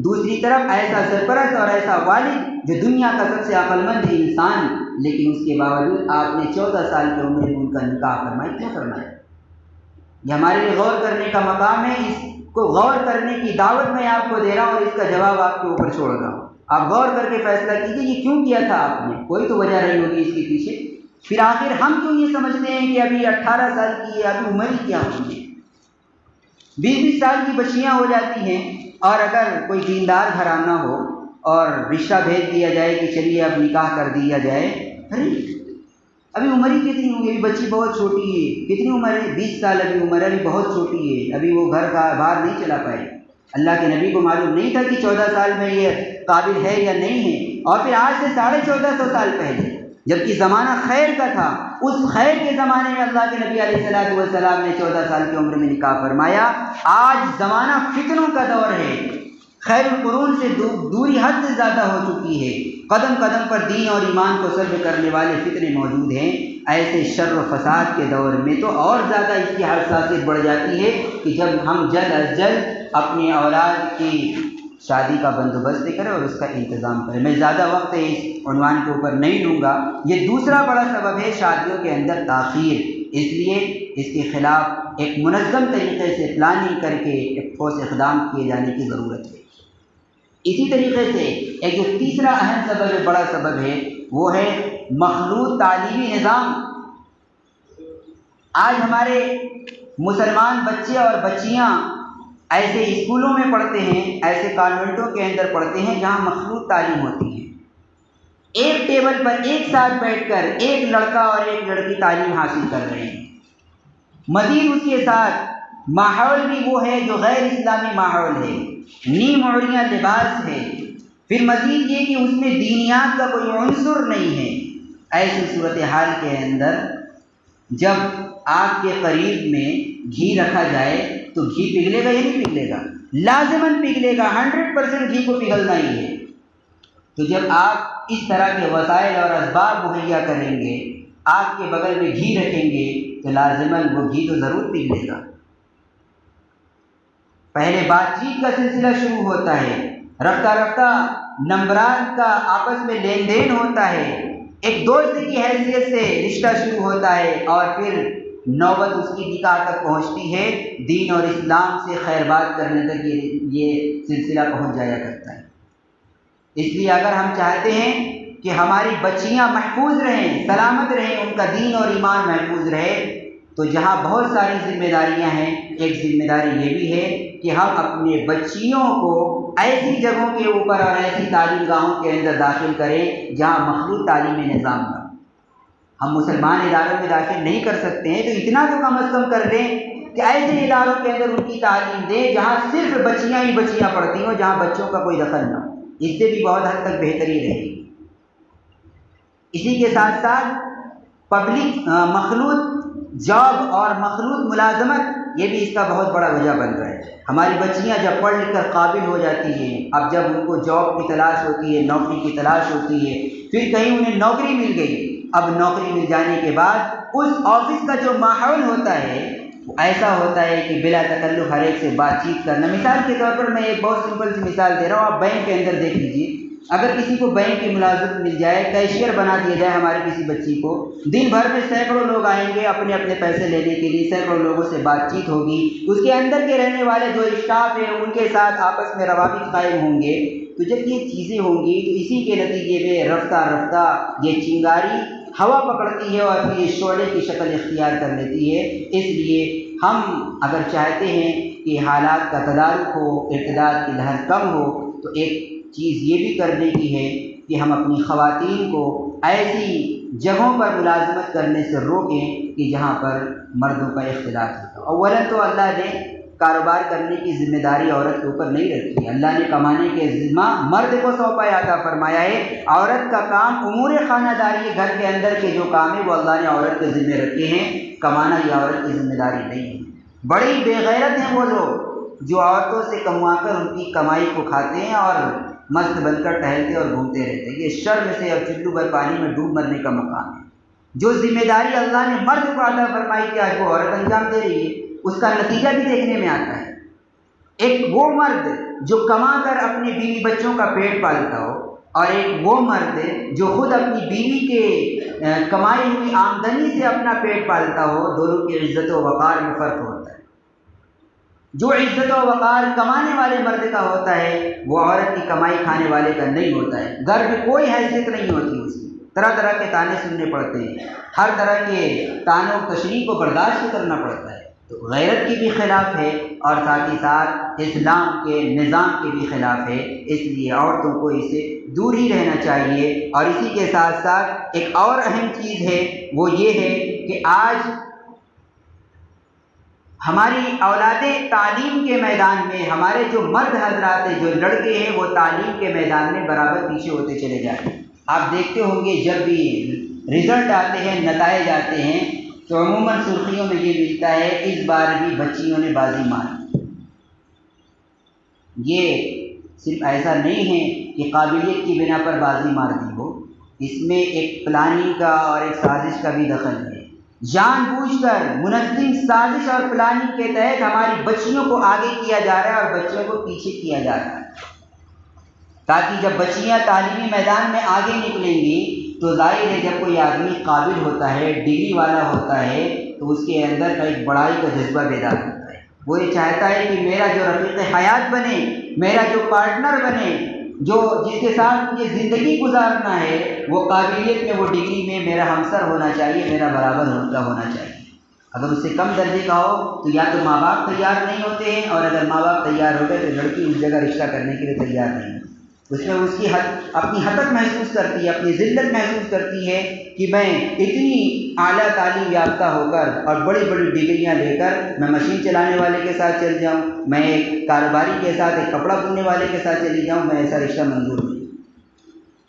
دوسری طرف ایسا سرپرست اور ایسا والد جو دنیا کا سب سے عقل مند انسان، لیکن اس کے باوجود آپ نے 14 سال کی عمر میں ان کا نکاح فرمایا۔ کیوں فرمایا؟ یہ ہمارے لیے غور کرنے کا مقام ہے، اس کو غور کرنے کی دعوت میں آپ کو دے رہا ہوں اور اس کا جواب آپ کے اوپر چھوڑ رہا ہوں۔ آپ غور کر کے فیصلہ کیجیے یہ کیوں کیا تھا آپ نے، کوئی تو وجہ رہی ہوگی اس کے پیچھے۔ پھر آخر ہم کیوں یہ سمجھتے ہیں کہ ابھی 18 سال کی ہے، ابھی عمر ہی کیا ہوئی ہے؟ 20 سال کی بچیاں ہو جاتی ہیں، اور اگر کوئی دیندار گھرانہ ہو اور رشتہ بھیج دیا جائے کہ چلیے اب نکاح کر دیا جائے، ارے ابھی عمر ہی کتنی ہوئی، ابھی بچی بہت چھوٹی ہے، کتنی عمر ہے؟ 20 سال ابھی عمر ہے، ابھی بہت چھوٹی ہے، ابھی وہ گھر کا باہر نہیں چلا پائے۔ اللہ کے نبی کو معلوم نہیں تھا کہ 14 سال میں یہ قابل ہے یا نہیں ہے، اور پھر آج سے 1450 سال پہلے جبکہ زمانہ خیر کا تھا، اس خیر کے زمانے میں اللہ کے نبی علیہ السلام نے 14 سال کی عمر میں نکاح فرمایا۔ آج زمانہ فتنوں کا دور ہے، خیر القرون سے دوری حد سے زیادہ ہو چکی ہے، قدم قدم پر دین اور ایمان کو سلب کرنے والے فتنے موجود ہیں۔ ایسے شر و فساد کے دور میں تو اور زیادہ اس کی حساسیت بڑھ جاتی ہے کہ جب ہم جلد از جلد اپنی اولاد کی شادی کا بندوبست کریں اور اس کا انتظام کریں۔ میں زیادہ وقت اس عنوان کے اوپر نہیں لوں گا۔ یہ دوسرا بڑا سبب ہے شادیوں کے اندر تاخیر، اس لیے اس کے خلاف ایک منظم طریقے سے پلاننگ کر کے ایک ٹھوس اقدام کیے جانے کی ضرورت ہے۔ اسی طریقے سے ایک جو تیسرا اہم سبب ہے، بڑا سبب ہے، وہ ہے مخلوط تعلیمی نظام۔ آج ہمارے مسلمان بچے اور بچیاں ایسے اسکولوں میں پڑھتے ہیں، ایسے کانوینٹوں کے اندر پڑھتے ہیں جہاں مخلوط تعلیم ہوتی ہے۔ ایک ٹیبل پر ایک ساتھ بیٹھ کر ایک لڑکا اور ایک لڑکی تعلیم حاصل کر رہے ہیں، مزید اس کے ساتھ ماحول بھی وہ ہے جو غیر اسلامی ماحول ہے، نیم عوریاں لباس ہے، پھر مزید یہ کہ اس میں دینیات کا کوئی عنصر نہیں ہے۔ ایسی صورتحال کے اندر جب آگ کے قریب میں گھی رکھا جائے تو گھی پگھلے گا یا نہیں پگھلے گا؟ لازماً پگھلے گا، 100% گھی کو پگھلنا ہی ہے۔ تو جب آپ اس طرح کے وسائل اور اسباب مہیا کریں گے، آگ کے بغل میں گھی رکھیں گے تو لازماً وہ گھی تو ضرور پگھلے گا۔ پہلے بات چیت کا سلسلہ شروع ہوتا ہے، رفتہ رفتہ نمبرات کا آپس میں لین دین ہوتا ہے، ایک دوست کی حیثیت سے رشتہ شروع ہوتا ہے، اور پھر نوبت اس کی نکاح تک پہنچتی ہے، دین اور اسلام سے خیر بات کرنے تک یہ سلسلہ پہنچ جایا کرتا ہے۔ اس لیے اگر ہم چاہتے ہیں کہ ہماری بچیاں محفوظ رہیں، سلامت رہیں، ان کا دین اور ایمان محفوظ رہے، تو جہاں بہت ساری ذمہ داریاں ہیں، ایک ذمہ داری یہ بھی ہے کہ ہم اپنے بچیوں کو ایسی جگہوں کے اوپر اور ایسی تعلیم گاہوں کے اندر داخل کریں جہاں مخلوط تعلیمی نظام کا ہم مسلمان اداروں میں داخل نہیں کر سکتے ہیں، تو اتنا تو کم از کم کر دیں کہ ایسے اداروں کے اندر ان کی تعلیم دیں جہاں صرف بچیاں ہی بچیاں پڑھتی ہوں، جہاں بچوں کا کوئی دخل نہ ہو۔ اس سے بھی بہت حد تک بہتری رہے گی۔ اسی کے ساتھ ساتھ پبلک مخلوط جاب اور مخلوط ملازمت، یہ بھی اس کا بہت بڑا وجہ بن رہا ہے۔ ہماری بچیاں جب پڑھ لکھ کر قابل ہو جاتی ہیں، اب جب ان کو جاب کی تلاش ہوتی ہے، نوکری کی تلاش ہوتی ہے، پھر کہیں انہیں نوکری مل گئی، اب نوکری مل جانے کے بعد اس آفس کا جو ماحول ہوتا ہے وہ ایسا ہوتا ہے کہ بلا تکلف ہر ایک سے بات چیت کرنا۔ مثال کے طور پر میں ایک بہت سمپل سی مثال دے رہا ہوں، آپ بینک کے اندر دیکھ لیجیے، اگر کسی کو بینک کی ملازمت مل جائے، کیشیئر بنا دیا جائے ہماری کسی بچی کو، دن بھر میں سینکڑوں لوگ آئیں گے اپنے اپنے پیسے لینے کے لیے، سینکڑوں لوگوں سے بات چیت ہوگی، اس کے اندر کے رہنے والے جو اسٹاف ہیں ان کے ساتھ آپس میں روابط قائم ہوں گے، تو جب یہ چیزیں ہوں گی تو اسی کے نتیجے میں رفتہ رفتہ یہ چنگاری ہوا پکڑتی ہے اور پھر یہ شعلے کی شکل اختیار کر لیتی ہے۔ اس لیے ہم اگر چاہتے ہیں کہ حالات کا تدارک ہو، ارتداد کی لہر کم ہو، تو ایک چیز یہ بھی کرنے کی ہے کہ ہم اپنی خواتین کو ایسی جگہوں پر ملازمت کرنے سے روکیں کہ جہاں پر مردوں کا اختلاط ہوتا ہے۔ اولا تو اللہ نے کاروبار کرنے کی ذمہ داری عورت کے اوپر نہیں رکھی ہے، اللہ نے کمانے کے ذمہ مرد کو سونپا عطا فرمایا ہے۔ عورت کا کام امور خانہ داری، گھر کے اندر کے جو کام ہے وہ اللہ نے عورت کے ذمہ رکھے ہیں، کمانا یہ عورت کی ذمہ داری نہیں ہے۔ بڑی بے غیرت ہیں وہ لوگ جو عورتوں سے کموا کر ان کی کمائی کو کھاتے ہیں اور مست بن کر ٹہلتے اور گھومتے رہتے ہیں۔ یہ شرم سے اور چلو بھر پانی میں ڈوب مرنے کا مقام ہے۔ جو ذمہ داری اللہ نے مرد کو عطا فرمائی کہ آج وہ عورت انجام دے رہی ہے، اس کا نتیجہ بھی دیکھنے میں آتا ہے۔ ایک وہ مرد جو کما کر اپنے بیوی بچوں کا پیٹ پالتا ہو، اور ایک وہ مرد جو خود اپنی بیوی کے کمائی ہوئی آمدنی سے اپنا پیٹ پالتا ہو، دونوں کی عزت و وقار میں فرق ہوتا ہے۔ جو عزت و وقار کمانے والے مرد کا ہوتا ہے وہ عورت کی کمائی کھانے والے کا نہیں ہوتا ہے۔ گھر میں کوئی حیثیت نہیں ہوتی اس کی، طرح طرح کے تانے سننے پڑتے ہیں، ہر طرح کے طعنوں و تشریح کو برداشت کرنا پڑتا ہے۔ تو غیرت کی بھی خلاف ہے اور ساتھ ہی ساتھ اسلام کے نظام کے بھی خلاف ہے، اس لیے عورتوں کو اسے دور ہی رہنا چاہیے۔ اور اسی کے ساتھ ساتھ ایک اور اہم چیز ہے، وہ یہ ہے کہ آج ہماری اولادیں تعلیم کے میدان میں، ہمارے جو مرد حضرات ہیں، جو لڑکے ہیں، وہ تعلیم کے میدان میں برابر پیچھے ہوتے چلے جاتے ہیں۔ آپ دیکھتے ہوں گے جب بھی رزلٹ آتے ہیں، نتائج آتے ہیں، تو عموماً سرخیوں میں یہ ملتا ہے اس بار بھی بچیوں نے بازی ماری۔ یہ صرف ایسا نہیں ہے کہ قابلیت کی بنا پر بازی مار دی ہو، اس میں ایک پلاننگ کا اور ایک سازش کا بھی دخل ہے۔ جان بوجھ کر منظم سازش اور پلاننگ کے تحت ہماری بچیوں کو آگے کیا جا رہا ہے اور بچوں کو پیچھے کیا جا رہا ہے، تاکہ جب بچیاں تعلیمی میدان میں آگے نکلیں گی تو ظاہر ہے جب کوئی آدمی قابل ہوتا ہے، ڈگری والا ہوتا ہے، تو اس کے اندر کا ایک بڑائی کا جذبہ بیدار ہوتا ہے۔ وہ یہ چاہتا ہے کہ میرا جو رفیق حیات بنے، میرا جو پارٹنر بنے، جو جس کے ساتھ مجھے زندگی گزارنا ہے، وہ قابلیت میں، وہ ڈگری میں میرا ہمسر ہونا چاہیے، میرا برابر ہونا چاہیے۔ اگر اس سے کم درجے کا ہو تو یا تو ماں باپ تیار نہیں ہوتے ہیں، اور اگر ماں باپ تیار ہو گئے تو لڑکی اس جگہ رشتہ کرنے کے لیے تیار نہیں ہے۔ اس میں اس کی اپنی حقیقت محسوس کرتی ہے، اپنی ذلت محسوس کرتی ہے کہ میں اتنی اعلیٰ تعلیم یافتہ ہو کر اور بڑی بڑی ڈگریاں لے کر میں مشین چلانے والے کے ساتھ چل جاؤں، میں ایک کاروباری کے ساتھ، ایک کپڑا بننے والے کے ساتھ چلی جاؤں، میں ایسا رشتہ منظور نہیں۔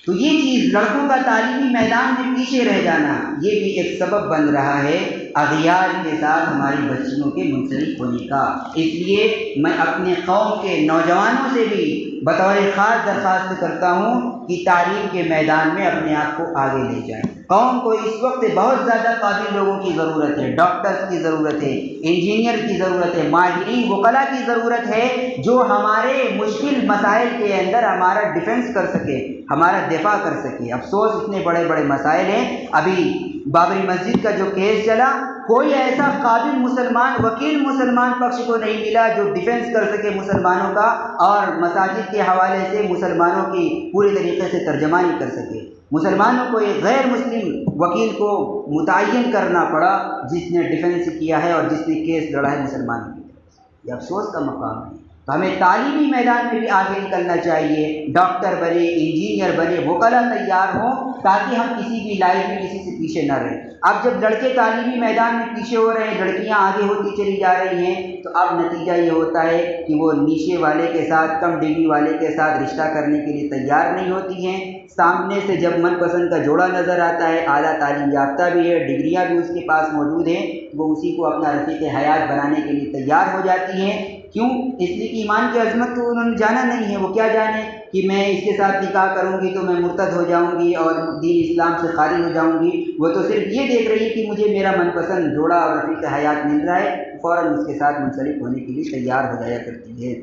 تو یہ چیز لڑکوں کا تعلیمی میدان میں پیچھے رہ جانا، یہ بھی ایک سبب بن رہا ہے اغیار کے ساتھ ہماری بچیوں کے منسلک ہونے کا۔ اس لیے میں اپنے قوم کے نوجوانوں سے بھی بطور خاص درخواست کرتا ہوں کہ تعلیم کے میدان میں اپنے آپ کو آگے لے جائیں۔ قوم کو اس وقت بہت زیادہ قابل لوگوں کی ضرورت ہے، ڈاکٹرز کی ضرورت ہے، انجینئر کی ضرورت ہے، ماہرین وکلاء کی ضرورت ہے، جو ہمارے مشکل مسائل کے اندر ہمارا ڈیفنس کر سکے، ہمارا دفاع کر سکے۔ افسوس اتنے بڑے بڑے مسائل ہیں، ابھی بابری مسجد کا جو کیس چلا، کوئی ایسا قابل مسلمان وکیل مسلمان پکش کو نہیں ملا جو ڈیفنس کر سکے مسلمانوں کا، اور مساجد کے حوالے سے مسلمانوں کی پوری طریقے سے ترجمانی کر سکے۔ مسلمانوں کو ایک غیر مسلم وکیل کو متعین کرنا پڑا جس نے ڈیفنس کیا ہے اور جس نے کیس لڑا ہے مسلمانوں کی طرف سے۔ یہ افسوس کا مقام ہے۔ تو ہمیں تعلیمی میدان میں بھی آگے نکلنا چاہیے، ڈاکٹر بنے، انجینئر بنے، وکلاء تیار ہوں، تاکہ ہم کسی بھی لائف میں کسی سے پیچھے نہ رہیں۔ اب جب لڑکے تعلیمی میدان میں پیچھے ہو رہے ہیں، لڑکیاں آگے ہوتی چلی جا رہی ہیں، تو اب نتیجہ یہ ہوتا ہے کہ وہ نیچے والے کے ساتھ، کم ڈگری والے کے ساتھ رشتہ کرنے کے لیے تیار نہیں ہوتی ہیں۔ سامنے سے جب من پسند کا جوڑا نظر آتا ہے، اعلیٰ تعلیم یافتہ بھی ہے، ڈگریاں بھی اس کے پاس موجود ہیں، وہ اسی کو اپنا رفیق حیات بنانے کے لیے تیار ہو جاتی ہیں۔ کیوں؟ اس لیے کہ ایمان کی عظمت تو انہوں نے جانا نہیں ہے۔ وہ کیا جانے کہ میں اس کے ساتھ نکاح کروں گی تو میں مرتد ہو جاؤں گی اور دین اسلام سے خارج ہو جاؤں گی۔ وہ تو صرف یہ دیکھ رہی ہے کہ مجھے میرا من پسند جوڑا اور رفیق حیات مل رہا ہے، فوراً اس کے ساتھ منسلک ہونے کے لیے تیار ہو جایا کرتی ہے۔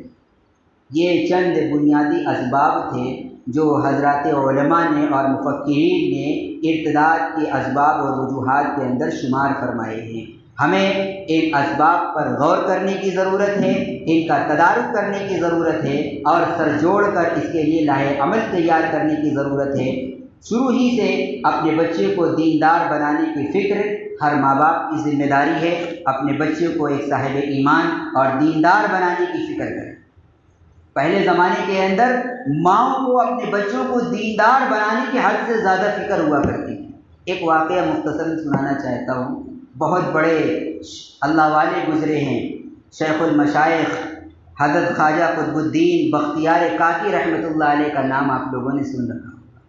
یہ چند بنیادی اسباب تھے جو حضرات علماء نے اور مفکرین نے ارتداد کے اسباب اور وجوہات کے اندر شمار فرمائے ہیں۔ ہمیں ان اسباب پر غور کرنے کی ضرورت ہے، ان کا تدارک کرنے کی ضرورت ہے، اور سر جوڑ کر اس کے لیے لاہ عمل تیار کرنے کی ضرورت ہے۔ شروع ہی سے اپنے بچے کو دیندار بنانے کی فکر ہر ماں باپ کی ذمہ داری ہے۔ اپنے بچے کو ایک صاحب ایمان اور دیندار بنانے کی فکر کریں۔ پہلے زمانے کے اندر ماؤں کو اپنے بچوں کو دیندار بنانے کی حد سے زیادہ فکر ہوا کرتی تھی۔ ایک واقعہ مختصر سنانا چاہتا ہوں۔ بہت بڑے اللہ والے گزرے ہیں، شیخ المشائخ حضرت خواجہ قطب الدین بختیار کاکی رحمۃ اللہ علیہ کا نام آپ لوگوں نے سن رکھا ہوگا۔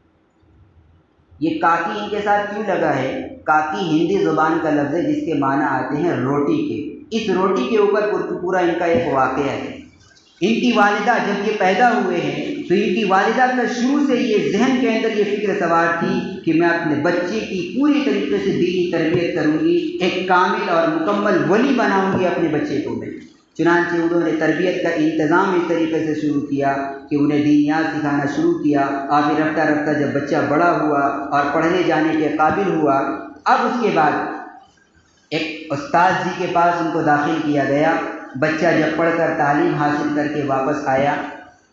یہ کاکی ان کے ساتھ کیوں لگا ہے؟ کاکی ہندی زبان کا لفظ ہے جس کے معنی آتے ہیں روٹی کے۔ اس روٹی کے اوپر پورا ان کا ایک واقعہ ہے۔ ان کی والدہ جب یہ پیدا ہوئے ہیں تو ان کی والدہ کا شروع سے یہ ذہن کے اندر یہ فکر سوار تھی کہ میں اپنے بچے کی پوری طریقے سے دینی تربیت کروں گی، ایک کامل اور مکمل ولی بناؤں گی اپنے بچے کو میں۔ چنانچہ انہوں نے تربیت کا انتظام اس طریقے سے شروع کیا کہ انہیں دینیات سکھانا شروع کیا، اور پھر رفتہ رفتہ جب بچہ بڑا ہوا اور پڑھنے جانے کے قابل ہوا، اب اس کے بعد ایک استاد جی کے پاس ان کو داخل کیا گیا۔ بچہ جب پڑھ کر تعلیم حاصل کر کے واپس آیا،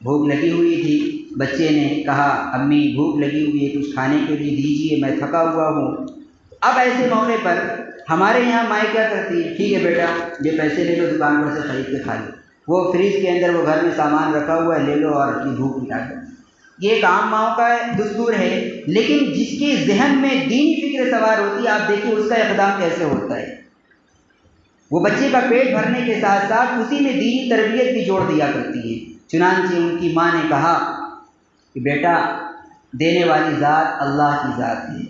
بھوک لگی ہوئی تھی، بچے نے کہا امی بھوک لگی ہوئی ہے، کچھ کھانے کے لیے دیجیے، میں تھکا ہوا ہوں۔ اب ایسے موقع پر ہمارے یہاں مائیں کیا کرتی ہے، ٹھیک ہے بیٹا یہ پیسے لے لو، دکان پر سے خرید کے کھا لو، وہ فریج کے اندر وہ گھر میں سامان رکھا ہوا ہے، لے لو اور اپنی بھوک مٹا دو۔ یہ ایک عام ماؤں کا دستور ہے، لیکن جس کے ذہن میں دینی فکر سوار ہوتی ہے، آپ دیکھیں اس کا اقدام کیسے ہوتا ہے۔ وہ بچے کا پیٹ بھرنے کے ساتھ ساتھ اسی میں دینی تربیت بھی جوڑ دیا کرتی ہے۔ چنانچہ ان کی ماں نے کہا کہ بیٹا دینے والی ذات اللہ کی ذات ہے،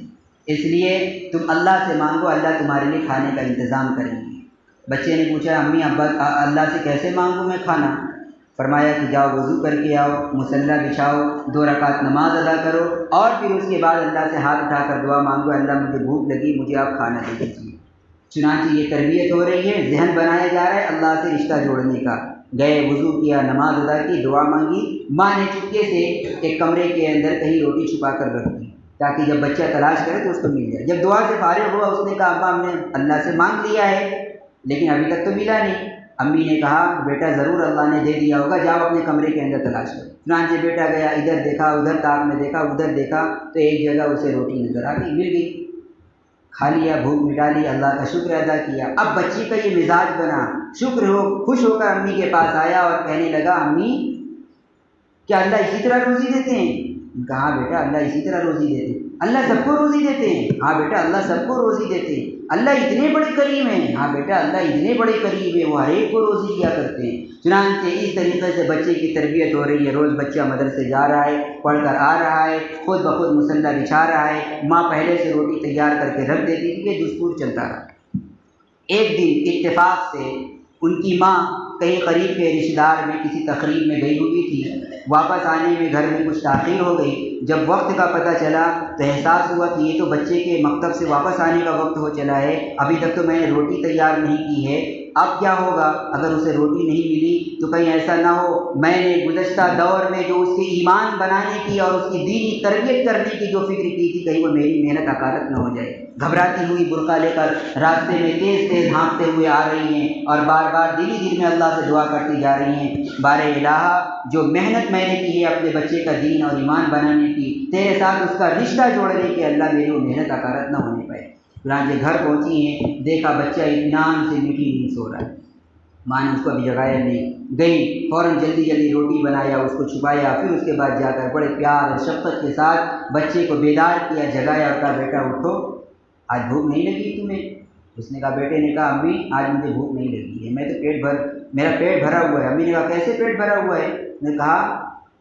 اس لیے تم اللہ سے مانگو، اللہ تمہارے لیے کھانے کا انتظام کریں گے۔ بچے نے پوچھا امی ابا اللہ سے کیسے مانگوں میں کھانا؟ فرمایا کہ جاؤ وضو کر کے آؤ، مصلی بچھاؤ، 2 رکعت نماز ادا کرو، اور پھر اس کے بعد اللہ سے ہاتھ اٹھا کر دعا مانگو، اللہ مجھے بھوک لگی، مجھے آپ کھانا دے دیجیے۔ چنانچہ یہ تربیت ہو رہی ہے، ذہن بنایا جا رہا ہے اللہ سے رشتہ جوڑنے کا۔ گئے، وضو کیا، نماز ادا کی، دعا مانگی۔ ماں نے چپکے سے ایک کمرے کے اندر کہیں روٹی چھپا کر رکھ دی تاکہ جب بچہ تلاش کرے تو اس کو مل جائے۔ جب دعا سے فارغ ہوا اس نے کہا ابا ہم نے اللہ سے مانگ لیا ہے لیکن ابھی تک تو ملا نہیں۔ امی نے کہا بیٹا ضرور اللہ نے دے دیا ہوگا، جاؤ اپنے کمرے کے اندر تلاش کرو۔ چنانچہ بیٹا گیا، ادھر دیکھا، ادھر تاک میں دیکھا، ادھر دیکھا، تو ایک جگہ اسے روٹی نظر آ گئی، مل گئی، کھا لیا، بھوک مٹا لی، اللہ کا شکر ادا کیا۔ اب بچی کا یہ مزاج بنا، شکر ہو، خوش ہو کر امی کے پاس آیا اور کہنے لگا امی کیا اللہ اسی طرح روزی دیتے ہیں؟ کہا بیٹا اللہ اسی طرح روزی دیتے ہیں۔ اللہ سب کو روزی دیتے ہیں؟ ہاں بیٹا اللہ سب کو روزی دیتے ہیں۔ اللہ اتنے بڑے کریم ہیں؟ ہاں بیٹا اللہ اتنے بڑے کریم ہیں، وہ ہر ایک کو روزی دیا کرتے ہیں۔ چنانچہ اس طریقے سے بچے کی تربیت ہو رہی ہے، روز بچہ مدرسے جا رہا ہے، پڑھ کر آ رہا ہے، خود بخود مصلی بچھا رہا ہے، ماں پہلے سے روٹی تیار کر کے رکھ دیتی تھی، یہ دستور چلتا رہا۔ ایک دن اتفاق سے ان کی ماں کہیں قریب کے رشتہ دار میں کسی تقریب میں گئی ہوئی تھی، واپس آنے میں گھر میں کچھ تاخیر ہو گئی۔ جب وقت کا پتہ چلا تو احساس ہوا کہ یہ تو بچے کے مکتب سے واپس آنے کا وقت ہو چلا ہے، ابھی تک تو میں نے روٹی تیار نہیں کی ہے۔ اب کیا ہوگا؟ اگر اسے روٹی نہیں ملی تو کہیں ایسا نہ ہو میں نے گزشتہ دور میں جو اس کے ایمان بنانے کی اور اس کی دینی تربیت کرنے کی جو فکر کی تھی، کہیں وہ میری محنت حقارت نہ ہو جائے۔ گھبراتی ہوئی برقع لے کر راستے میں تیز تیز ہانکتے ہوئے آ رہی ہیں اور بار بار دل میں اللہ سے دعا کرتی جا رہی ہیں، بار الہ، جو محنت میں نے کی ہے اپنے بچے کا دین اور ایمان بنانے کی، تیرے ساتھ اس کا رشتہ جوڑنے کی، اللہ میری وہ محنت حقارت نہ ہونے پائے۔ چنانچہ گھر پہنچی ہیں، دیکھا بچہ اطمینان سے میٹھی نیند سو رہا ہے، ماں نے اس کو ابھی جگایا نہیں، گئی فوراً جلدی جلدی روٹی بنایا، اس کو چھپایا، پھر اس کے بعد جا کر بڑے پیار اور شفقت کے ساتھ بچے کو بیدار کیا، جگایا اور کہا بیٹا اٹھو، آج بھوک نہیں لگی تمہیں؟ اس نے کہا، بیٹے نے کہا امی آج مجھے بھوک نہیں لگی ہے، میں تو میرا پیٹ بھرا ہوا ہے۔ امی نے کہا کیسے پیٹ بھرا ہوا ہے؟ میں نے کہا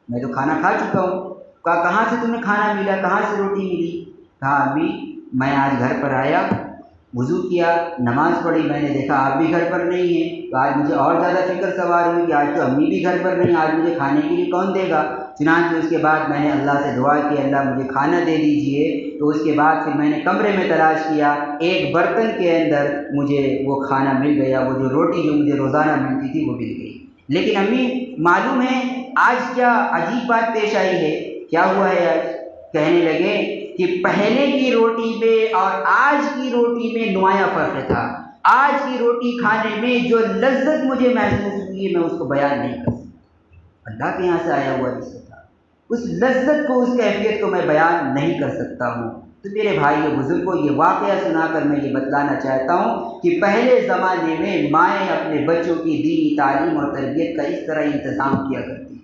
میں تو کھانا کھا چکا ہوں۔ کہا کہاں سے تمہیں کھانا ملا، کہاں سے روٹی ملی؟ کہا امی میں آج گھر پر آیا، وضو کیا، نماز پڑھی، میں نے دیکھا آپ بھی گھر پر نہیں ہیں، تو آج مجھے اور زیادہ فکر سوار ہوئی کہ آج تو امی بھی گھر پر نہیں، آج مجھے کھانے کے لیے کون دے گا؟ چنانچہ اس کے بعد میں نے اللہ سے دعا کی، اللہ مجھے کھانا دے دیجئے۔ تو اس کے بعد پھر میں نے کمرے میں تلاش کیا، ایک برتن کے اندر مجھے وہ کھانا مل گیا، وہ جو روٹی جو مجھے روزانہ ملتی تھی وہ مل گئی۔ لیکن امی معلوم ہے آج کیا عجیب بات پیش آئی ہے؟ کیا ہوا ہے آج؟ کہنے لگے کہ پہلے کی روٹی میں اور آج کی روٹی میں نمایاں فرق تھا۔ آج کی روٹی کھانے میں جو لذت مجھے محسوس ہوئی ہے میں اس کو بیان نہیں کر سکتا، اللہ کے یہاں سے آیا ہوا رزق تھا، اس لذت کو، اس کیفیت کو میں بیان نہیں کر سکتا ہوں۔ تو میرے بھائی بزرگوں، یہ واقعہ سنا کر میں یہ بتلانا چاہتا ہوں کہ پہلے زمانے میں مائیں اپنے بچوں کی دینی تعلیم اور تربیت کا اس طرح انتظام کیا کرتی ہیں،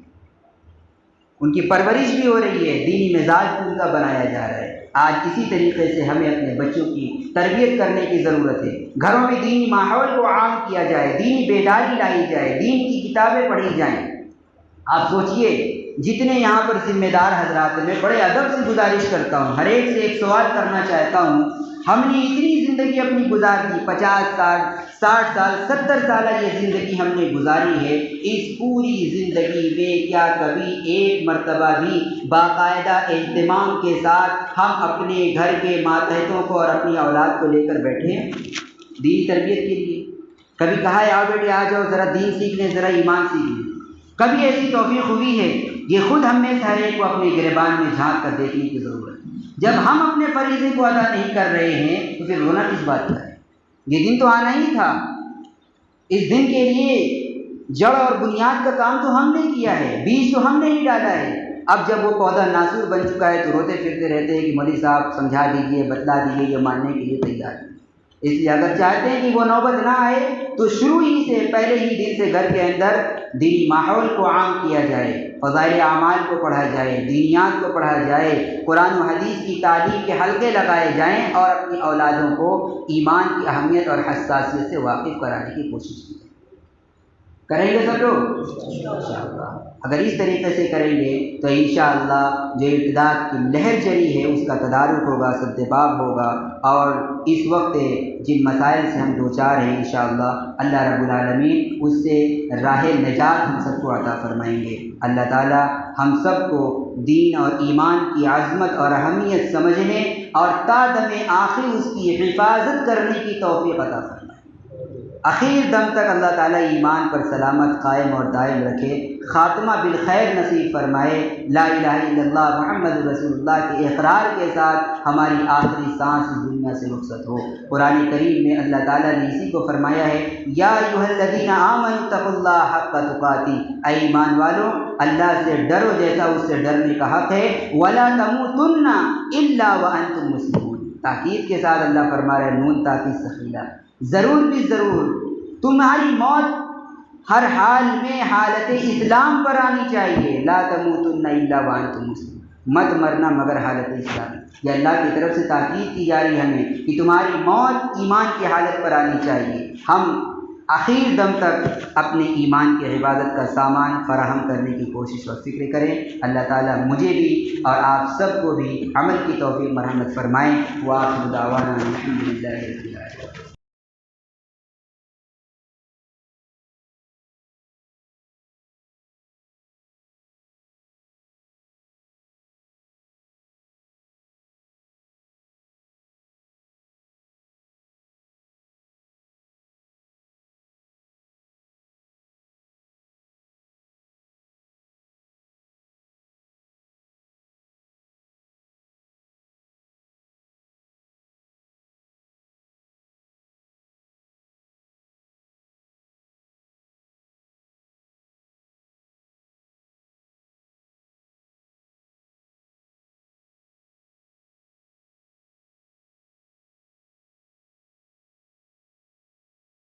ان کی پرورش بھی ہو رہی ہے، دینی مزاج بھی ان کا بنایا جا رہا ہے۔ آج اسی طریقے سے ہمیں اپنے بچوں کی تربیت کرنے کی ضرورت ہے، گھروں میں دینی ماحول کو عام کیا جائے، دینی بیداری لائی جائے، دین کی کتابیں پڑھی جائیں۔ آپ سوچئے جتنے یہاں پر ذمہ دار حضرات ہیں، میں بڑے ادب سے گزارش کرتا ہوں، ہر ایک سے ایک سوال کرنا چاہتا ہوں، ہم نے اتنی زندگی اپنی گزار دی، 50 سال، 60 سال، 70 سالہ یہ زندگی ہم نے گزاری ہے، اس پوری زندگی میں کیا کبھی ایک مرتبہ بھی باقاعدہ اہتمام کے ساتھ ہم اپنے گھر کے ماتحتوں کو اور اپنی اولاد کو لے کر بیٹھے ہیں دینی تربیت کے لیے؟ کبھی کہا ہے آؤ بیٹے آ جاؤ ذرا دین سیکھ لیں، ذرا ایمان سیکھ لیں؟ کبھی ایسی توفیق ہوئی ہے؟ یہ خود ہم میں سے ہر ایک کو اپنے گریبان میں جھانک کر دیکھنے کی ضرورت ہے۔ جب ہم اپنے فریضے کو ادا نہیں کر رہے ہیں تو پھر رونا کس بات کا ہے؟ یہ دن تو آنا ہی تھا، اس دن کے لیے جڑ اور بنیاد کا کام تو ہم نے کیا ہے، بیج تو ہم نے ہی ڈالا ہے۔ اب جب وہ پودا ناسور بن چکا ہے تو روتے پھرتے رہتے ہیں کہ مولوی صاحب سمجھا دیجئے، بتلا دیجئے، یہ ماننے کے لیے تیار نہیں۔ اس لیے اگر چاہتے ہیں کہ وہ نوبت نہ آئے تو شروع ہی سے، پہلے ہی دن سے گھر کے اندر دینی ماحول کو عام کیا جائے، فضائل اعمال کو پڑھا جائے، دینیات کو پڑھا جائے، قرآن و حدیث کی تعلیم کے حلقے لگائے جائیں اور اپنی اولادوں کو ایمان کی اہمیت اور حساسیت سے واقف کرانے کی کوشش کی جائے۔ کریں گے سب لوگ انشاءاللہ؟ اگر اس طریقے سے کریں گے تو انشاءاللہ جو ارتداد کی لہر چلی ہے اس کا تدارک ہوگا، سدباب ہوگا، اور اس وقت جن مسائل سے ہم دوچار ہیں انشاءاللہ اللہ رب العالمین اس سے راہ نجات ہم سب کو عطا فرمائیں گے۔ اللہ تعالی ہم سب کو دین اور ایمان کی عظمت اور اہمیت سمجھنے اور تا دم آخر اس کی حفاظت کرنے کی توفیق عطا فرمائیں۔ آخر دم تک اللہ تعالیٰ ایمان پر سلامت قائم اور دائم رکھے، خاتمہ بالخیر نصیب فرمائے، لا الہ الا اللہ محمد رسول اللہ کے اقرار کے ساتھ ہماری آخری سانس اس دنیا سے رخصت ہو۔ قرآن کریم میں اللہ تعالیٰ نے اسی کو فرمایا ہے، یا ایھا الذین آمنوا اتقوا اللہ حق تقاتہ، اے ایمان والو اللہ سے ڈرو جیسا اس سے ڈرنے کا حق ہے، ولا تموتن الا وانتم مسلمون۔ تاکید کے ساتھ اللہ فرما رہا ہے، نون تاکید ثقیلہ، ضرور بھی ضرور تمہاری موت ہر حال میں حالت اسلام پر آنی چاہیے، لا تموتن الا وانتم مسلمون، مت مرنا مگر حالت اسلام۔ یہ اللہ کی طرف سے تاکید کی جا رہی ہے ہمیں کہ تمہاری موت ایمان کی حالت پر آنی چاہیے۔ ہم آخر دم تک اپنے ایمان کی حفاظت کا سامان فراہم کرنے کی کوشش اور فکر کریں۔ اللہ تعالیٰ مجھے بھی اور آپ سب کو بھی عمل کی توفیق مرحمت فرمائیں۔ وآخر دعوانا الحمدللہ رب العالمین۔